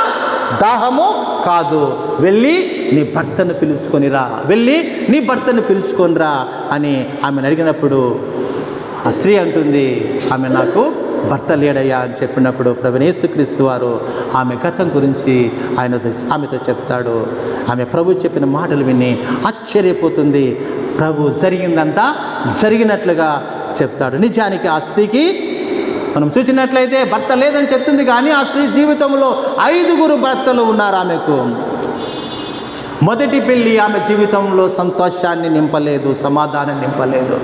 దాహము కాదు, వెళ్ళి నీ భర్తను పిలుచుకొనిరా, వెళ్ళి నీ భర్తను పిలుచుకొనిరా అని ఆమెను అడిగినప్పుడు ఆ స్త్రీ అంటుంది, ఆమె నాకు భర్త లేడయ్యా అని చెప్పినప్పుడు ప్రభువైన యేసుక్రీస్తు వారు ఆమె గతం గురించి ఆమెతో చెప్తాడు. ఆమె ప్రభు చెప్పిన మాటలు విని ఆశ్చర్యపోతుంది. ప్రభు జరిగిందంతా జరిగినట్లుగా చెప్తాడు. నిజానికి ఆ స్త్రీకి మనం చూసినట్లయితే భర్త లేదని చెప్తుంది, కానీ ఆ స్త్రీ జీవితంలో 5 భర్తలు ఉన్నారు. ఆమెకు మొదటి పెళ్ళి ఆమె జీవితంలో సంతోషాన్ని నింపలేదు, సమాధానం నింపలేదు.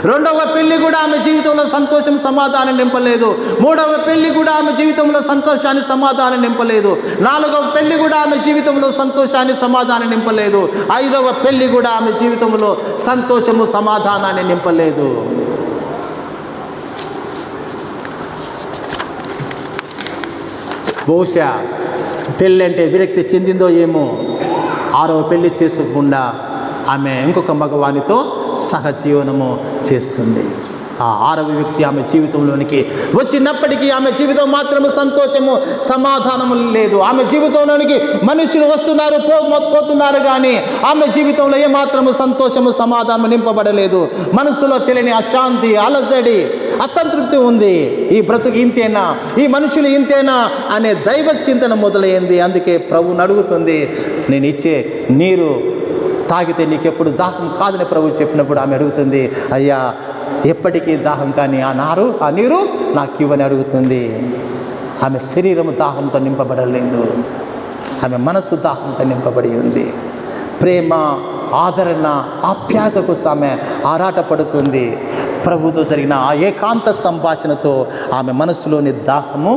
2వ పెళ్ళి కూడా ఆమె జీవితంలో సంతోషం, సమాధానం నింపలేదు. 3వ పెళ్ళి కూడా ఆమె జీవితంలో సంతోషాన్ని, సమాధానం నింపలేదు. 4వ పెళ్ళి కూడా ఆమె జీవితంలో సంతోషాన్ని, సమాధానం నింపలేదు. 5వ పెళ్ళి కూడా ఆమె జీవితంలో సంతోషము, సమాధానాన్ని నింపలేదు. బహుశా పెళ్ళి అంటే విరక్తి చెందిందో ఏమో. 6వ పెళ్లి చేసుకోకుండా ఆమె ఇంకొక మగవానితో సహజీవనము చేస్తుంది. ఆ 6వ వ్యక్తి ఆమె జీవితంలోనికి వచ్చినప్పటికీ ఆమె జీవితం మాత్రము సంతోషము, సమాధానము లేదు. ఆమె జీవితంలోనికి మనుషులు వస్తున్నారు, పోతున్నారు, కానీ ఆమె జీవితంలో ఏమాత్రము సంతోషము, సమాధానము నింపబడలేదు. మనసులో తెలియని అశాంతి, అలజడి, అసంతృప్తి ఉంది. ఈ బ్రతుకు ఇంతేనా, ఈ మనుషులు ఇంతేనా అనే దైవ చింతన మొదలైంది. అందుకే ప్రభువుని అడుగుతుంది, నేను ఇచ్చే నీరు తాగితే నీకెప్పుడు దాహం కాదని ప్రభు చెప్పినప్పుడు ఆమె అడుగుతుంది, అయ్యా ఎప్పటికీ దాహం కానీ ఆ నీరు నాకు ఇవ్వని అడుగుతుంది. ఆమె శరీరము దాహంతో నింపబడలేదు, ఆమె మనస్సు దాహంతో నింపబడి ఉంది. ప్రేమ, ఆదరణ, ఆప్యాయత కోసం ఆమె ఆరాటపడుతుంది. ప్రభుతో జరిగిన ఆ ఏకాంత సంభాషణతో ఆమె మనసులోని దాహము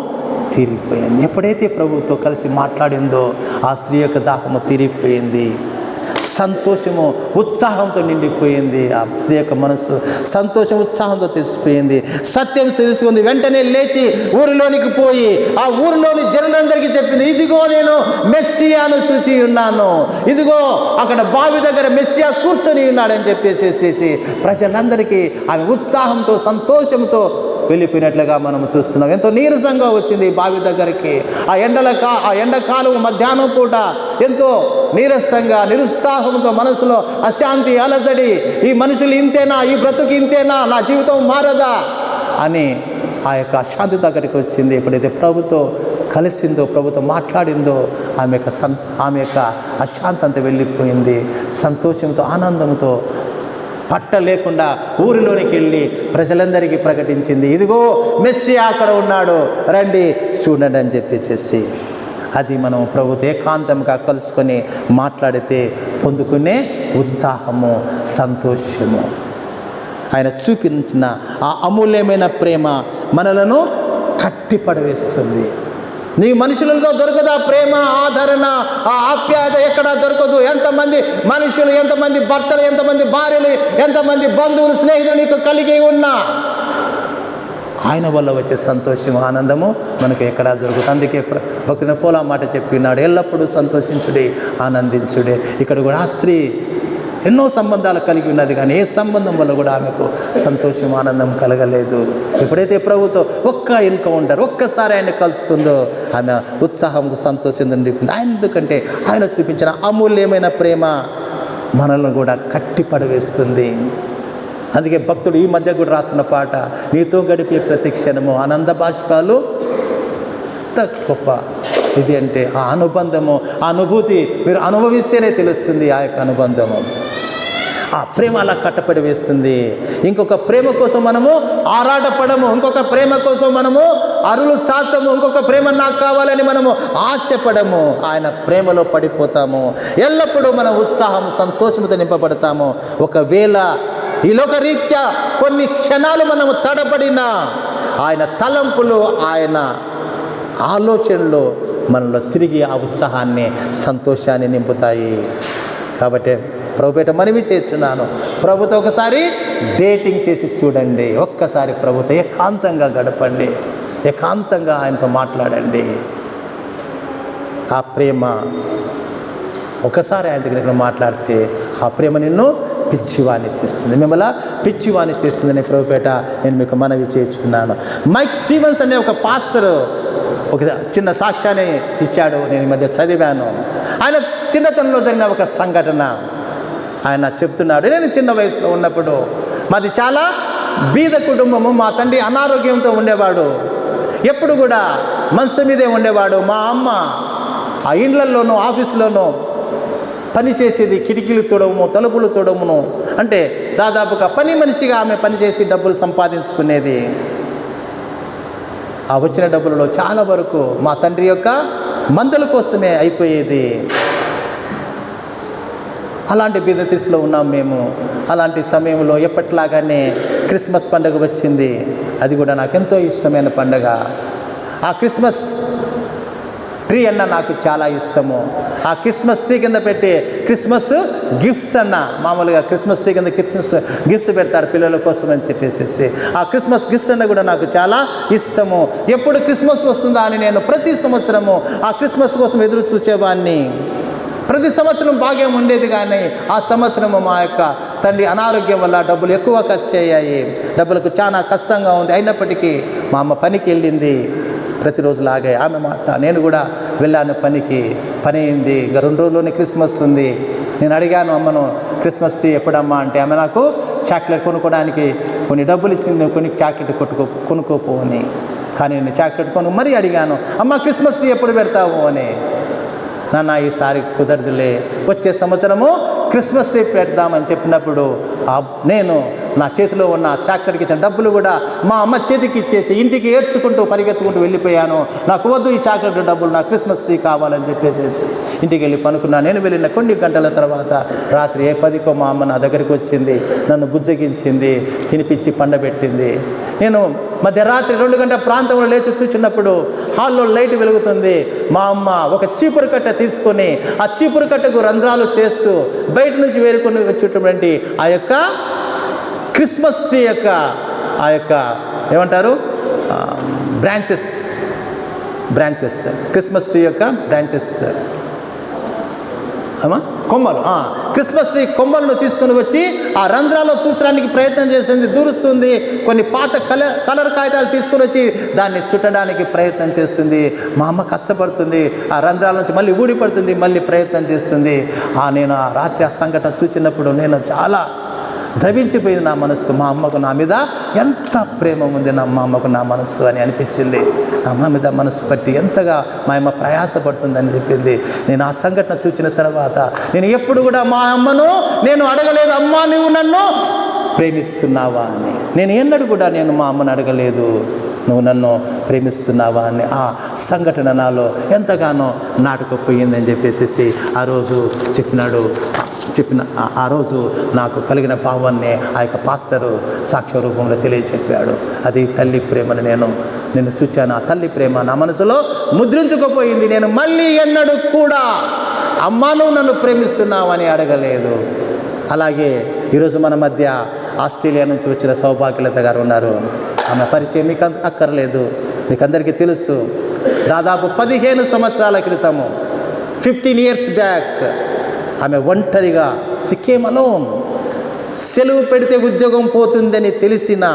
తీరిపోయింది. ఎప్పుడైతే ప్రభుతో కలిసి మాట్లాడిందో ఆ స్త్రీ యొక్క దాహము తీరిపోయింది. సంతోషము, ఉత్సాహంతో నిండిపోయింది. ఆ స్త్రీ యొక్క మనసు సంతోషం, ఉత్సాహంతో తెలిసిపోయింది. సత్యం తెలుసుకుంది. వెంటనే లేచి ఊరిలోనికి పోయి ఆ ఊరిలోని జనులందరికీ చెప్పింది, ఇదిగో నేను మెస్సియాను చూచి ఉన్నాను, ఇదిగో అక్కడ బావి దగ్గర మెస్సియా కూర్చొని ఉన్నాడని చెప్పేసేసి ప్రజలందరికీ ఆమె ఉత్సాహంతో, సంతోషంతో వెళ్ళిపోయినట్లుగా మనం చూస్తున్నాం. ఎంతో నీరసంగా వచ్చింది బావి దగ్గరికి. ఆ ఎండకాలం మధ్యాహ్నం పూట ఎంతో నీరసంగా, నిరుత్సాహంతో, మనసులో అశాంతి, అలజడి, ఈ మనుషులు ఇంతేనా, ఈ బ్రతుకు ఇంతేనా, నా జీవితం మారదా అని ఆ యొక్క అశాంతి దగ్గరికి వచ్చింది. ఎప్పుడైతే ప్రభుతో కలిసిందో, ప్రభుతో మాట్లాడిందో ఆమె యొక్క అశాంతి అంతా వెళ్ళిపోయింది. సంతోషంతో, ఆనందంతో పట్ట లేకుండా ఊరిలోనికి వెళ్ళి ప్రజలందరికీ ప్రకటించింది, ఇదిగో మెస్సియా అక్కడ ఉన్నాడు, రండి చూడండి అని చెప్పేసి. అది మనం ప్రభుతో ఏకాంతంగా కలుసుకొని మాట్లాడితే పొందుకునే ఉత్సాహము, సంతోషము, ఆయన చూపించిన ఆ అమూల్యమైన ప్రేమ మనలను కట్టిపడవేస్తుంది. నీ మనుషులతో దొరకదా ప్రేమ, ఆదరణ, ఆ ఆప్యాయత ఎక్కడా దొరకదు. ఎంతమంది మనుషులు, ఎంతమంది భర్తలు, ఎంతమంది భార్యలు, ఎంతమంది బంధువులు, స్నేహితులు నీకు కలిగి ఉన్నా ఆయన వల్ల వచ్చే సంతోషం, ఆనందము మనకు ఎక్కడా దొరుకుతుంది. అందుకే భక్తుని పోలా మాట చెప్పినాడు, ఎల్లప్పుడూ సంతోషించుడి, ఆనందించుడే. ఇక్కడ కూడా ఆ స్త్రీ ఎన్నో సంబంధాలు కలిగి ఉన్నది, కానీ ఏ సంబంధం వల్ల కూడా ఆమెకు సంతోషం, ఆనందం కలగలేదు. ఎప్పుడైతే ప్రభుతో ఒక్క ఎన్కౌంటర్, ఒక్కసారి ఆయన కలుసుకుందో ఆమె ఉత్సాహంతో, సంతోషంతో నిండిపోయింది. ఆయన ఎందుకంటే ఆయన చూపించిన అమూల్యమైన ప్రేమ మనల్ని కూడా కట్టి పడవేస్తుంది. అందుకే భక్తుడు ఈ మధ్య కూడా రాస్తున్న పాట, నీతో గడిపే ప్రతి క్షణము ఆనంద బాష్పాలు. ఎంత గొప్ప ఇది అంటే ఆ అనుబంధము, ఆ అనుభూతి మీరు అనుభవిస్తేనే తెలుస్తుంది. ఆ యొక్క అనుబంధము, ఆ ప్రేమ అలా కట్టపడి వేస్తుంది. ఇంకొక ప్రేమ కోసం మనము ఆరాటపడము, ఇంకొక ప్రేమ కోసం మనము అరులు చాచము, ఇంకొక ప్రేమ నాకు కావాలని మనము ఆశపడము. ఆయన ప్రేమలో పడిపోతాము. ఎల్లప్పుడూ మన ఉత్సాహం, సంతోషంతో నింపబడతాము. ఒకవేళ ఈ లోకరీత్యా కొన్ని క్షణాలు మనము తడబడినా ఆయన తలంపులు, ఆయన ఆలోచనలు మనలో తిరిగి ఆ ఉత్సాహాన్ని, సంతోషాన్ని నింపుతాయి. కాబట్టి ప్రభుపేట మనవి చేస్తున్నాను, ప్రభుతో ఒకసారి డేటింగ్ చేసి చూడండి. ఒక్కసారి ప్రభుతో ఏకాంతంగా గడపండి, ఏకాంతంగా ఆయనతో మాట్లాడండి. ఆ ప్రేమ ఒకసారి ఆయన దగ్గర మాట్లాడితే ఆ ప్రేమ నిన్ను పిచ్చివాణి చేస్తుంది, మిమ్మల్ని పిచ్చివాణి చేస్తుందని ప్రభుపేట నేను మీకు మనవి చేస్తున్నాను. మైక్ స్టీవెన్స్ అనే ఒక పాస్టర్ ఒక చిన్న సాక్ష్యాన్ని ఇచ్చాడు, నేను ఈ మధ్య చదివాను. ఆయన చిన్నతనంలో జరిగిన ఒక సంఘటన ఆయన చెప్తున్నాడు. నేను చిన్న వయసులో ఉన్నప్పుడు మాది చాలా బీద కుటుంబము. మా తండ్రి అనారోగ్యంతో ఉండేవాడు, ఎప్పుడు కూడా మంచం మీదే ఉండేవాడు. మా అమ్మ ఆ ఇండ్లలోనూ ఆఫీసులోనూ పని చేసేది, కిటికీలు తొడవము, తలుపులు తొడవమును, అంటే దాదాపుగా పని మనిషిగా ఆమె పనిచేసి డబ్బులు సంపాదించుకునేది. ఆ వచ్చిన డబ్బులలో చాలా వరకు మా తండ్రి యొక్క మందుల కోసమే అయిపోయేది. అలాంటి బిజినెస్లో ఉన్నాం మేము. అలాంటి సమయంలో ఎప్పటిలాగానే క్రిస్మస్ పండుగ వచ్చింది. అది కూడా నాకు ఎంతో ఇష్టమైన పండుగ. ఆ క్రిస్మస్ ట్రీ అన్న నాకు చాలా ఇష్టము. ఆ క్రిస్మస్ ట్రీ కింద పెట్టి క్రిస్మస్ గిఫ్ట్స్ అన్న, మామూలుగా క్రిస్మస్ ట్రీ కింద గిఫ్ట్స్ పెడతారు పిల్లల కోసం అని చెప్పేసి, ఆ క్రిస్మస్ గిఫ్ట్స్ అన్న కూడా నాకు చాలా ఇష్టము. ఎప్పుడు క్రిస్మస్ వస్తుందా అని నేను ప్రతి సంవత్సరము ఆ క్రిస్మస్ కోసం ఎదురు చూసేవాడిని. ప్రతి సంవత్సరం బాగా ఉండేది, కానీ ఆ సంవత్సరము మా యొక్క తండ్రి అనారోగ్యం వల్ల డబ్బులు ఎక్కువ ఖర్చు అయ్యాయి. డబ్బులకు చాలా కష్టంగా ఉంది. అయినప్పటికీ మా అమ్మ పనికి వెళ్ళింది. ప్రతిరోజులాగే ఆమె మాట నేను కూడా వెళ్ళాను పనికి. పని అయింది. ఇంకా 2 రోజుల్లోనే క్రిస్మస్ ఉంది. నేను అడిగాను అమ్మను, క్రిస్మస్ ట్రీ ఎప్పుడమ్మా అంటే ఆమె నాకు చాక్లెట్ కొనుక్కోవడానికి కొన్ని డబ్బులు ఇచ్చింది, కొన్ని చాక్లెట్ కొనుక్కోపో అని. కానీ నేను చాక్లెట్ మరీ అడిగాను, అమ్మ క్రిస్మస్ ట్రీ ఎప్పుడు పెడతావు అని. నాన్న ఈసారి కుదరదులే, వచ్చే సంవత్సరము క్రిస్మస్ ట్రీ పెడదామని చెప్పినప్పుడు నేను నా చేతిలో ఉన్న చాక్లెట్కి ఇచ్చిన డబ్బులు కూడా మా అమ్మ చేతికి ఇచ్చేసి ఇంటికి ఏడ్చుకుంటూ పరిగెత్తుకుంటూ వెళ్ళిపోయాను. నాకు వద్దు ఈ చాక్లెట్ డబ్బులు, నా క్రిస్మస్ ట్రీ కావాలని చెప్పేసి ఇంటికి వెళ్ళి పనుకున్నాను. నేను వెళ్ళిన కొన్ని గంటల తర్వాత రాత్రి 10కో మా అమ్మ నా దగ్గరికి వచ్చింది, నన్ను బుజ్జగించింది, తినిపించి పండబెట్టింది. నేను మధ్యరాత్రి 2 గంటల ప్రాంతంలో లేచి చూచినప్పుడు హాల్లో లైట్ వెలుగుతుంది. మా అమ్మ ఒక చీపురు కట్ట తీసుకొని ఆ చీపురు కట్టకు రంధ్రాలు చేస్తూ బయట నుంచి వేరుకొని వచ్చేటువంటి ఆ యొక్క క్రిస్మస్ ట్రీ యొక్క ఆ యొక్క ఏమంటారు బ్రాంచెస్ క్రిస్మస్ ట్రీ యొక్క బ్రాంచెస్ కొమ్మలు, క్రిస్మస్ ట్రీ కొమ్మలను తీసుకొని వచ్చి ఆ రంధ్రాల్లో తూచడానికి ప్రయత్నం చేసింది, దూరుస్తుంది. కొన్ని పాత కలర్ కాగితాలు తీసుకొని వచ్చి దాన్ని చుట్టడానికి ప్రయత్నం చేస్తుంది. మా అమ్మ కష్టపడుతుంది, ఆ రంధ్రాల నుంచి మళ్ళీ ఊడిపడుతుంది, మళ్ళీ ప్రయత్నం చేస్తుంది. నేను ఆ రాత్రి ఆ సంఘటన చూచినప్పుడు నేను చాలా ద్రవించిపోయింది నా మనస్సు. మా అమ్మకు నా మీద ఎంత ప్రేమ ఉంది, మా అమ్మకు నా మనస్సు అని అనిపించింది. నా అమ్మ మీద మనస్సు పట్టి ఎంతగా మా అమ్మ ప్రయాసపడుతుందని చెప్పింది. నేను ఆ సంఘటన చూసిన తర్వాత నేను ఎప్పుడు కూడా మా అమ్మను నేను అడగలేదు, అమ్మా నువ్వు నన్ను ప్రేమిస్తున్నావా అని. నేను ఎన్నడూ కూడా మా అమ్మను అడగలేదు, నువ్వు నన్ను ప్రేమిస్తున్నావా అని. ఆ సంఘటన నాలో ఎంతగానో నాటుకుపోయిందని చెప్పేసి ఆ రోజు చెప్పిన ఆ రోజు నాకు కలిగిన భావాన్ని ఆ యొక్క పాస్టరు సాక్ష్య రూపంలో తెలియచెప్పాడు. అది తల్లి ప్రేమను నేను చూచాను. ఆ తల్లి ప్రేమ నా మనసులో ముద్రించుకుపోయింది. నేను మళ్ళీ ఎన్నడూ కూడా అమ్మా నువ్వు నన్ను ప్రేమిస్తున్నావని అడగలేదు. అలాగే ఈరోజు మన మధ్య ఆస్ట్రేలియా నుంచి వచ్చిన సౌభాగ్యలత గారు ఉన్నారు. ఆమె పరిచయం మీకు అక్కర్లేదు, మీకు అందరికీ తెలుసు. దాదాపు 15 సంవత్సరాల క్రితము 15 years బ్యాక్ ఆమె ఒంటరిగా సిక్కేమలో సెలవు పెడితే ఉద్యోగం పోతుందని తెలిసిన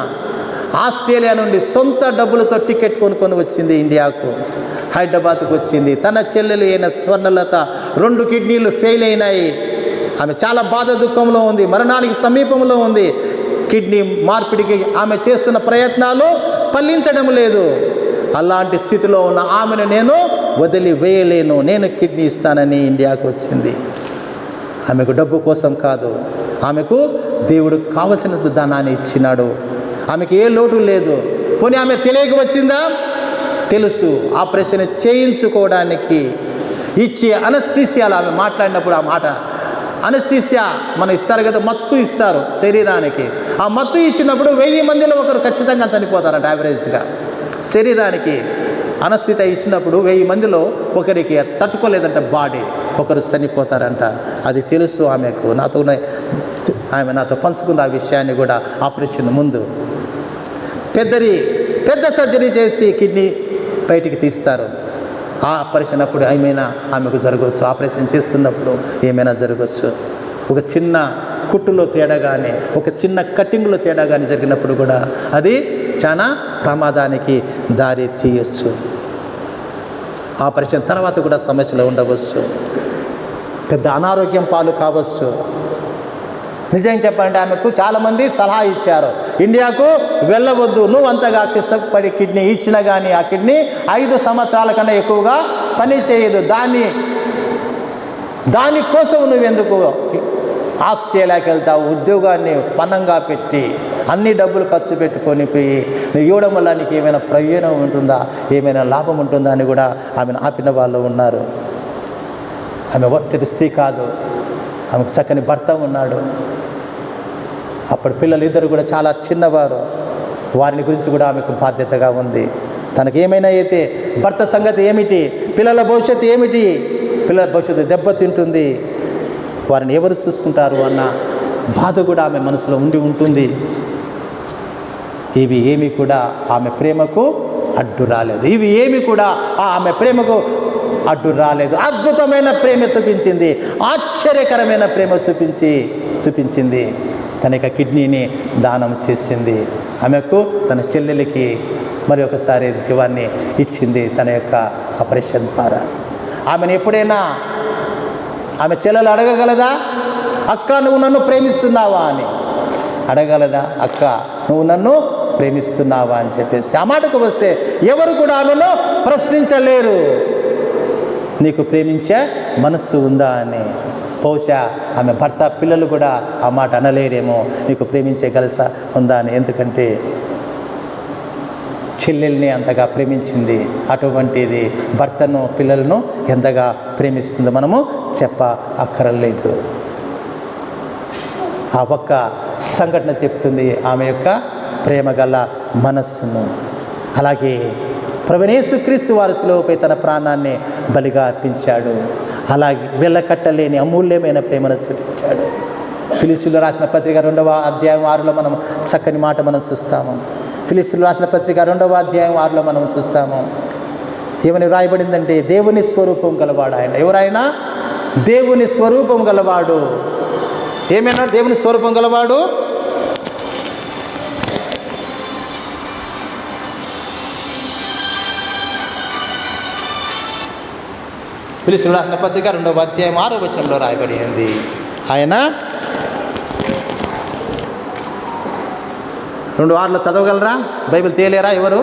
ఆస్ట్రేలియా నుండి సొంత డబ్బులతో టికెట్ కొనుక్కొని వచ్చింది ఇండియాకు. హైదరాబాద్కు వచ్చింది. తన చెల్లెలు అయిన స్వర్ణలత 2 కిడ్నీలు ఫెయిల్ అయినాయి. ఆమె చాలా బాధ దుఃఖంలో ఉంది, మరణానికి సమీపంలో ఉంది. కిడ్నీ మార్పిడికి ఆమె చేస్తున్న ప్రయత్నాలు ఫలించడం లేదు. అలాంటి స్థితిలో ఉన్న ఆమెను నేను వదిలి వేయలేను, నేను కిడ్నీ ఇస్తానని ఇండియాకు వచ్చింది. ఆమెకు డబ్బు కోసం కాదు, ఆమెకు దేవుడు కావలసినంత ధనాన్ని ఇచ్చినాడు. ఆమెకి ఏ లోటు లేదు. పోనీ ఆమె తెలియక వచ్చిందా? తెలుసు. ఆపరేషన్ చేయించుకోవడానికి ఇచ్చే అనస్థీసియాలు ఆమె మాట్లాడినప్పుడు ఆ మాట, అనస్థీసియా మనం ఇస్తారు కదా, మత్తు ఇస్తారు శరీరానికి. ఆ మత్తు ఇచ్చినప్పుడు 1000 మందిలో ఒకరు ఖచ్చితంగా చనిపోతారంట యావరేజ్గా. శరీరానికి అనస్థిత ఇచ్చినప్పుడు 1000 మందిలో ఒకరికి తట్టుకోలేదంట బాడీ, ఒకరు చనిపోతారంట. అది తెలుసు ఆమెకు. ఆమె నాతో పంచుకుంది ఆ విషయాన్ని కూడా. ఆపరేషన్ ముందు పెద్ద సర్జరీ చేసి కిడ్నీ బయటికి తీస్తారు. ఆ ఆపరేషన్ అప్పుడు ఏమైనా ఆమెకు జరగవచ్చు, ఆపరేషన్ చేస్తున్నప్పుడు ఏమైనా జరగవచ్చు. ఒక చిన్న కుట్టులో తేడా కానీ, ఒక చిన్న కటింగ్లో తేడా కానీ జరిగినప్పుడు కూడా అది చాలా ప్రమాదానికి దారి తీయచ్చు. ఆపరేషన్ తర్వాత కూడా సమస్యలు ఉండవచ్చు, పెద్ద అనారోగ్యం పాలు కావచ్చు. నిజం చెప్పాలంటే ఆమెకు చాలామంది సలహా ఇచ్చారు, ఇండియాకు వెళ్ళవద్దు, నువ్వు అంతగా కష్టపడి కిడ్నీ ఇచ్చినా కానీ ఆ కిడ్నీ 5 సంవత్సరాల కన్నా ఎక్కువగా పని చేయదు. దానికోసం నువ్వెందుకు ఆస్ట్రేలియాకి వెళ్తావు? ఉద్యోగాన్ని పణంగా పెట్టి అన్ని డబ్బులు ఖర్చు పెట్టుకొని పోయి నువ్వు ఇవ్వడం వల్ల నీకు ఏమైనా ప్రయోజనం ఉంటుందా, ఏమైనా లాభం ఉంటుందా అని కూడా ఆమెను ఆపిన వాళ్ళు ఉన్నారు. ఆమె ఒంటరి స్త్రీ కాదు, ఆమెకు చక్కని భర్త ఉన్నాడు. అప్పుడు పిల్లలు 2 కూడా చాలా చిన్నవారు. వారిని గురించి కూడా ఆమెకు బాధ్యతగా ఉంది. తనకు ఏమైనా అయితే భర్త సంగతి ఏమిటి, పిల్లల భవిష్యత్తు ఏమిటి, పిల్లల భవిష్యత్తు దెబ్బతింటుంది, వారిని ఎవరు చూసుకుంటారు అన్న బాధ కూడా ఆమె మనసులో ఉంటుంది. ఇవి ఏమి కూడా ఆమె ప్రేమకు అడ్డు రాలేదు. ఆమె ప్రేమకు అడ్డు రాలేదు. అద్భుతమైన ప్రేమ చూపించింది, ఆశ్చర్యకరమైన ప్రేమ చూపించింది. తన యొక్క కిడ్నీని దానం చేసింది. ఆమెకు తన చెల్లెలికి మరి ఒకసారి జీవాన్ని ఇచ్చింది తన యొక్క ఆపరేషన్ ద్వారా. ఆమెను ఎప్పుడైనా ఆమె చెల్లెలు అడగగలదా, అక్క నువ్వు నన్ను ప్రేమిస్తున్నావా అని అడగగలదా? అక్క నువ్వు నన్ను ప్రేమిస్తున్నావా అని చెప్పేసి ఆ మాటకు వస్తే ఎవరు కూడా ఆమెను ప్రశ్నించలేరు, నీకు ప్రేమించే మనస్సు ఉందా అని. బహుశా ఆమె భర్త పిల్లలు కూడా ఆ మాట అనలేరేమో, నీకు ప్రేమించే గలస ఉందా అని. ఎందుకంటే చెల్లెల్ని అంతగా ప్రేమించింది. అటువంటిది భర్తను పిల్లలను ఎంతగా ప్రేమిస్తుందో మనము చెప్ప అక్కరలేదు. ఆ ఒక్క సంఘటన చెప్తుంది ఆమె యొక్క ప్రేమ గల మనస్సును. అలాగే ప్రభువైన యేసుక్రీస్తు వారి శిలువపై తన ప్రాణాన్ని బలిగా అర్పించాడు. అలాగే వెళ్ళకట్టలేని అమూల్యమైన ప్రేమను చూపించాడు. ఫిలిప్పీయులకు రాసిన పత్రిక 2వ అధ్యాయం 6లో మనం చక్కని మాట మనం చూస్తాము. ఫిలిప్పీయులకు రాసిన పత్రిక 2వ అధ్యాయం 6లో మనం చూస్తాము. ఏమని రాయబడిందంటే, దేవుని స్వరూపం గలవాడు ఆయన. ఎవరైనా దేవుని స్వరూపం గలవాడు. ఏమైనా దేవుని స్వరూపం గలవాడు. ఫిలిప్పీయులకు రాసిన పత్రిక 2వ అధ్యాయం 6వ వచనంలో రాయబడి ఉంది. ఆయన 2:6 చదవగలరా? బైబిల్ తేలేరా ఎవరు?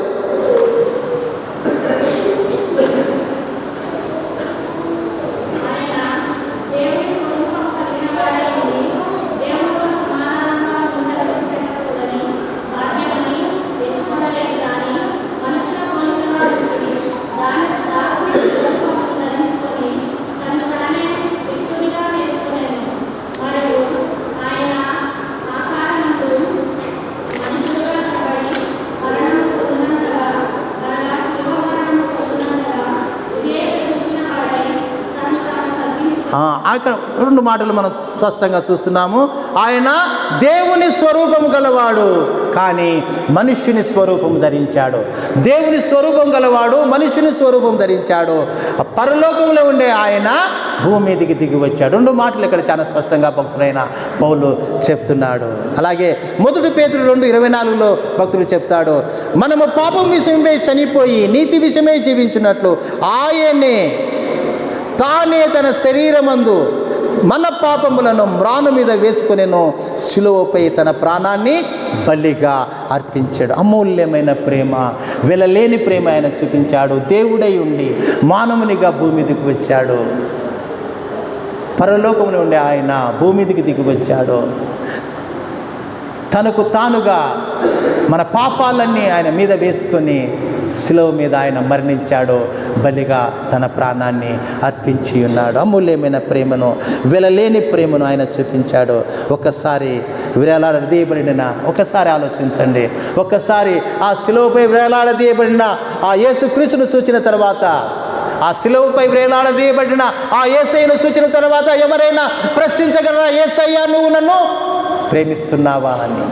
అక్కడ 2 మాటలు మనం స్పష్టంగా చూస్తున్నాము. ఆయన దేవుని స్వరూపము గలవాడు, కానీ మనుష్యుని స్వరూపం ధరించాడు. దేవుని స్వరూపం గలవాడు మనుష్యుని స్వరూపం ధరించాడు. పరలోకంలో ఉండే ఆయన భూమి మీదికి దిగి వచ్చాడు. 2 మాటలు ఇక్కడ చాలా స్పష్టంగా భక్తుడైన పౌలు చెప్తున్నాడు. అలాగే 1 పేతురు 2:24 భక్తుడు చెప్తాడు, మనము పాపం విషయమై చనిపోయి నీతి విషయమై జీవించినట్లు ఆయనే తానే తన శరీరమందు మన పాపములను మ్రాను మీద వేసుకొనెను, శిలువపై తన ప్రాణాన్ని బలిగా అర్పించాడు. అమూల్యమైన ప్రేమ, వెలలేని ప్రేమ ఆయన చూపించాడు. దేవుడై ఉండి మానవునిగా భూమి మీదకి వచ్చాడు. పరలోకంలో ఉండే ఆయన భూమి మీదకి దిగి వచ్చాడు. తనకు తానుగా మన పాపాలన్నీ ఆయన మీద వేసుకొని శిలువ మీద ఆయన మరణించాడు. బలిగా తన ప్రాణాన్ని అర్పించి ఉన్నాడు. అమూల్యమైన ప్రేమను, వెలలేని ప్రేమను ఆయన చూపించాడు. ఒకసారి వేలాడదీయబడిన, ఒకసారి ఆలోచించండి, ఒకసారి ఆ శిలువపై వేలాడదీయబడిన ఆ యేసుక్రీస్తును చూచిన తర్వాత, ఆ శిలువపై వేలాడదీయబడిన ఆ యేసయ్యను చూచిన తర్వాత ఎవరైనా ప్రశ్నించగలరా, యేసయ్యా నువ్వు నన్ను ప్రేమిస్తున్నావా అని?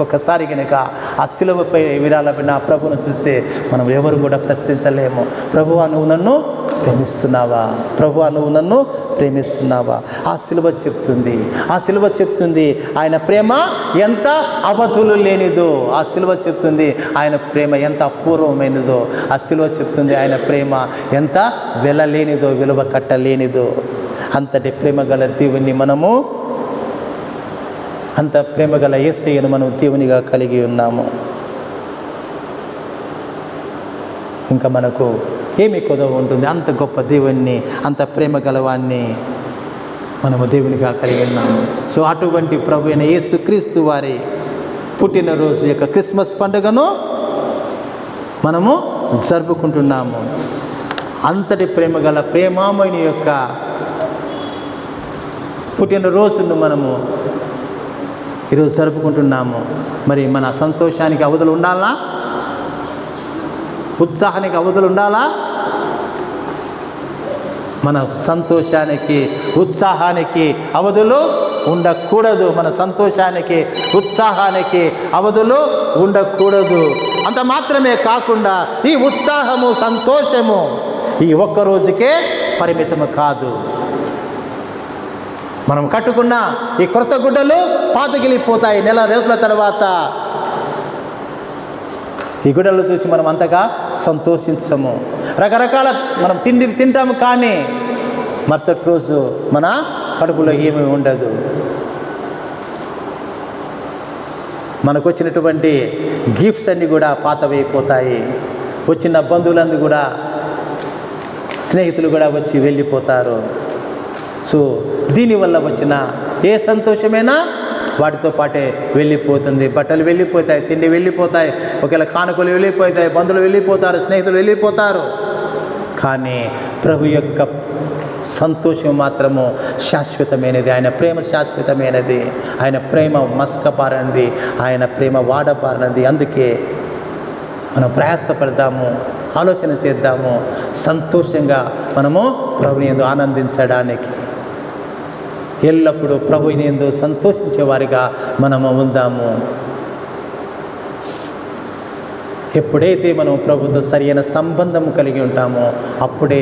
ఒకసారి కనుక ఆ శిలువపై విరాలబడిన ఆ ప్రభువును చూస్తే మనం ఎవరు కూడా ప్రశ్నించలేము. ప్రభువా నువ్వు నన్ను ప్రేమిస్తున్నావా? ప్రభువా నువ్వు నన్ను ప్రేమిస్తున్నావా? ఆ శిలువ చెప్తుంది, ఆ శిలువ చెప్తుంది ఆయన ప్రేమ ఎంత అవధులు లేనిదో. ఆ శిలువ చెప్తుంది ఆయన ప్రేమ ఎంత అపూర్వమైనదో. ఆ శిలువ చెప్తుంది ఆయన ప్రేమ ఎంత వెలలేనిదో, విలువ కట్టలేనిదో. అంతటి ప్రేమ గల దేవుణ్ణి మనము, అంత ప్రేమ గల యేసయ్యను మనం దేవునిగా కలిగి ఉన్నాము. ఇంకా మనకు ఏమి కొదవ ఉంటుంది? అంత గొప్ప దేవుణ్ణి, అంత ప్రేమ గలవాన్ని మనము దేవునిగా కలిగి ఉన్నాము. సో అటువంటి ప్రభు అయిన యేసుక్రీస్తు వారి పుట్టినరోజు యొక్క క్రిస్మస్ పండుగను మనము జరుపుకుంటున్నాము. అంతటి ప్రేమ గల ప్రేమామయుని యొక్క పుట్టినరోజును మనము ఈరోజు జరుపుకుంటున్నాము. మరి మన సంతోషానికి అవధులు ఉండాలా? ఉత్సాహానికి అవధులు ఉండాలా? మన సంతోషానికి, ఉత్సాహానికి అవధులు ఉండకూడదు. మన సంతోషానికి, ఉత్సాహానికి అవధులు ఉండకూడదు. అంత మాత్రమే కాకుండా ఈ ఉత్సాహము, సంతోషము ఈ ఒక్క రోజుకే పరిమితము కాదు. మనం కట్టుకున్న ఈ కొత్త గుడ్డలు పాతగిలిపోతాయి. నెల రోజుల తర్వాత ఈ గుడ్డలు చూసి మనం అంతగా సంతోషించము. రకరకాల మనం తిండి తింటాము, కానీ మరుసటి రోజు మన కడుపులో ఏమీ ఉండదు. మనకు వచ్చినటువంటి గిఫ్ట్స్ అన్నీ కూడా పాతవైపోతాయి. వచ్చిన బంధువులందరూ కూడా, స్నేహితులు కూడా వచ్చి వెళ్ళిపోతారు. సో దీనివల్ల వచ్చిన ఏ సంతోషమైనా వాటితో పాటే వెళ్ళిపోతుంది. బట్టలు వెళ్ళిపోతాయి, తిండి వెళ్ళిపోతాయి, ఒకవేళ కానుకలు వెళ్ళిపోతాయి, బంధువులు వెళ్ళిపోతారు, స్నేహితులు వెళ్ళిపోతారు. కానీ ప్రభు యొక్క సంతోషం మాత్రము శాశ్వతమైనది. ఆయన ప్రేమ శాశ్వతమైనది. ఆయన ప్రేమ మస్కపారనిది, ఆయన ప్రేమ వాడపారనిది. అందుకే మనం ప్రయాసపడదాము, ఆలోచన చేద్దాము, సంతోషంగా మనము ప్రభుని యందు ఆనందించడానికి. ఎల్లప్పుడూ ప్రభుని యందు సంతోషించేవారిగా మనము ఉందాము. ఎప్పుడైతే మనం ప్రభుతో సరైన సంబంధం కలిగి ఉంటామో అప్పుడే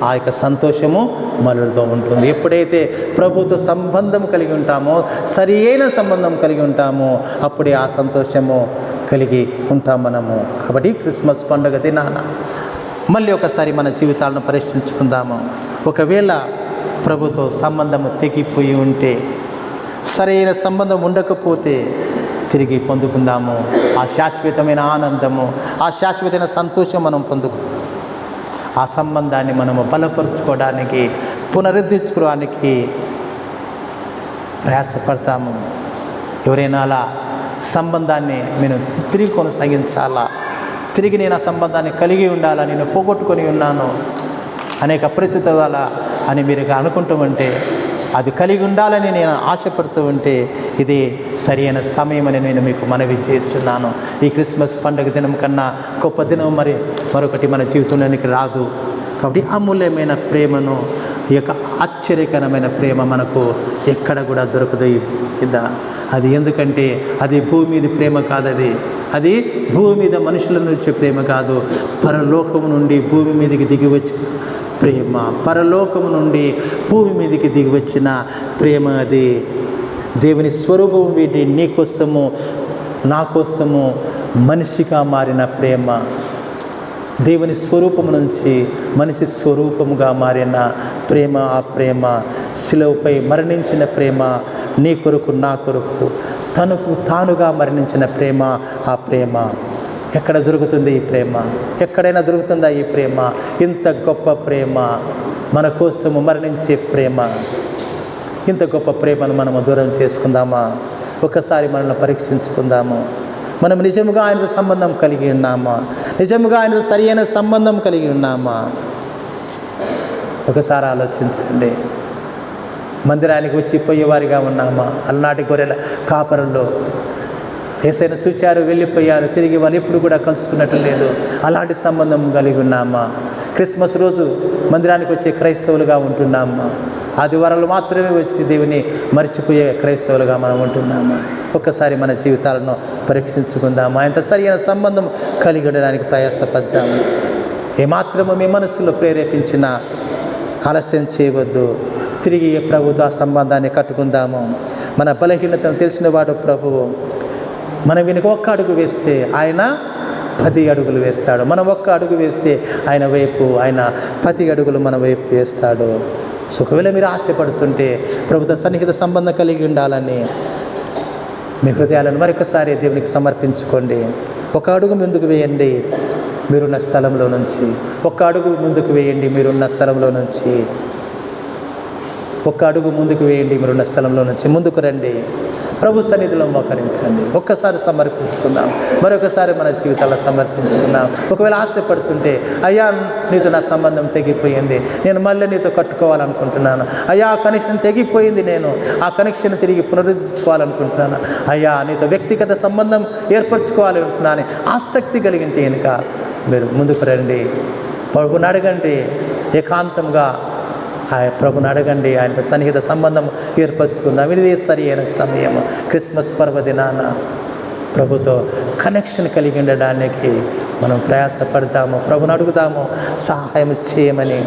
ఆ యొక్క సంతోషము మనలో ఉంటుంది. ఎప్పుడైతే ప్రభుతో సంబంధం కలిగి ఉంటామో, సరి అయిన సంబంధం కలిగి ఉంటామో అప్పుడే ఆ సంతోషము కలిగి ఉంటాం మనము. కాబట్టి క్రిస్మస్ పండుగ దినాన మళ్ళీ ఒకసారి మన జీవితాలను పరీక్షించుకుందాము. ఒకవేళ ప్రభుతో సంబంధము తెగిపోయి ఉంటే, సరైన సంబంధం ఉండకపోతే తిరిగి పొందుకుందాము ఆ శాశ్వతమైన ఆనందము, ఆ శాశ్వతమైన సంతోషం మనం పొందుకుందాం. ఆ సంబంధాన్ని మనము బలపరుచుకోవడానికి, పునరుద్ధరించుకోవడానికి ప్రయాసపడతాము. ఎవరైనా అలా సంబంధాన్ని నేను తిరిగి కొనసాగించాలా, తిరిగి నేను ఆ సంబంధాన్ని కలిగి ఉండాలా, నేను పోగొట్టుకొని ఉన్నాను అనేక పరిస్థితుల వల్ల అని మీరు అనుకుంటూ ఉంటే, అది కలిగి ఉండాలని నేను ఆశపడుతూ ఉంటే ఇది సరైన సమయం అని నేను మీకు మనవి చేస్తున్నాను. ఈ క్రిస్మస్ పండుగ దినం కన్నా గొప్ప దినం మరొకటి మన జీవితంలోనికి రాదు. కాబట్టి అమూల్యమైన ప్రేమను, ఈ యొక్క ఆశ్చర్యకరమైన ప్రేమ మనకు ఎక్కడ కూడా దొరకదు ఈ భూమి మీద. అది ఎందుకంటే అది భూమి మీద ప్రేమ కాదు, అది భూమి మీద మనుషుల నుంచి ప్రేమ కాదు, పరలోకము నుండి భూమి మీదకి దిగి వచ్చిన ప్రేమ, పరలోకము నుండి భూమి మీదకి దిగి వచ్చిన ప్రేమ. అది దేవుని స్వరూపం వీటి నీ కోసము నా కోసము మనిషిగా మారిన ప్రేమ, దేవుని స్వరూపము నుంచి మనిషి స్వరూపముగా మారిన ప్రేమ. ఆ ప్రేమ శిలువపై మరణించిన ప్రేమ, నీ కొరకు నా కొరకు తనకు తానుగా మరణించిన ప్రేమ. ఆ ప్రేమ ఎక్కడ దొరుకుతుంది? ఈ ప్రేమ ఎక్కడైనా దొరుకుతుందా? ఈ ప్రేమ, ఇంత గొప్ప ప్రేమ, మన కోసము మరణించే ప్రేమ, ఇంత గొప్ప ప్రేమను మనము దూరం చేసుకుందామా? ఒకసారి మనల్ని పరీక్షించుకుందాము. మనం నిజముగా ఆయనతో సంబంధం కలిగి ఉన్నామా? నిజముగా ఆయనతో సరి అయిన సంబంధం కలిగి ఉన్నామా? ఒకసారి ఆలోచించండి. మందిరానికి వచ్చి పోయేవారిగా ఉన్నామా? అలనాటి గొర్రెల కాపరుల్లో యేసయ్యను చూచారు, వెళ్ళిపోయారు, తిరిగి వాళ్ళు ఎప్పుడు కూడా కలుసుకున్నట్టు లేదు. అలాంటి సంబంధం కలిగి ఉన్నామా? క్రిస్మస్ రోజు మందిరానికి వచ్చే క్రైస్తవులుగా ఉంటున్నామా? ఆదివారాలు మాత్రమే వచ్చి దేవుని మర్చిపోయే క్రైస్తవులుగా మనం ఉంటున్నామా? ఒక్కసారి మన జీవితాలను పరీక్షించుకుందాము. ఆయనతో సరైన సంబంధం కలిగి ఉండడానికి ప్రయాసపడ్డాము. ఏమాత్రము మీ మనసులో ప్రేరేపించిన ఆలస్యం చేయవద్దు. తిరిగి ప్రభుతో ఆ సంబంధాన్ని కట్టుకుందాము. మన బలహీనతను తెలిసినవాడు ప్రభువు. మనం వెనుక ఒక్క అడుగు వేస్తే ఆయన 10 అడుగులు వేస్తాడు. మనం ఒక్క అడుగు వేస్తే ఆయన 10 అడుగులు మన వైపు వేస్తాడు. సో ఒకవేళ మీరు ఆశపడుతుంటే ప్రభుత్వ సన్నిహిత సంబంధం కలిగి ఉండాలని మీ హృదయాలను మరొకసారి దేవునికి సమర్పించుకోండి. ఒక అడుగు ముందుకు వేయండి మీరున్న స్థలంలో నుంచి. ఒక అడుగు ముందుకు వేయండి మీరున్న స్థలంలో నుంచి. ఒక్క అడుగు ముందుకు వేయండి మీరున్న స్థలంలో నుంచి. ముందుకు రండి, ప్రభు సన్నిధిలో మోకరించండి. ఒక్కసారి సమర్పించుకుందాం, మరొకసారి మన జీవితాల్లో సమర్పించుకుందాం. ఒకవేళ ఆశపడుతుంటే, అయ్యా నీతో నా సంబంధం తెగిపోయింది, నేను మళ్ళీ నీతో కట్టుకోవాలనుకుంటున్నాను. అయ్యా ఆ కనెక్షన్ తెగిపోయింది, నేను ఆ కనెక్షన్ తిరిగి పునరుద్ధరించుకోవాలనుకుంటున్నాను. అయ్యా నీతో వ్యక్తిగత సంబంధం ఏర్పరచుకోవాలనుకుంటున్నాను ఆసక్తి కలిగింటే కనుక మీరు ముందుకు రండి. ప్రభుని అడగండి, ఏకాంతంగా ప్రభుని అడగండి. ఆయనతో సన్నిహిత సంబంధం ఏర్పరచుకుందాం. ఇది సరి అయిన సమయం. క్రిస్మస్ పర్వదినాన ప్రభుతో కనెక్షన్ కలిగి ఉండడానికి మనం ప్రయాసపడతాము. ప్రభుని అడుగుదాము సహాయం చేయమని.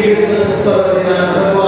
Cristo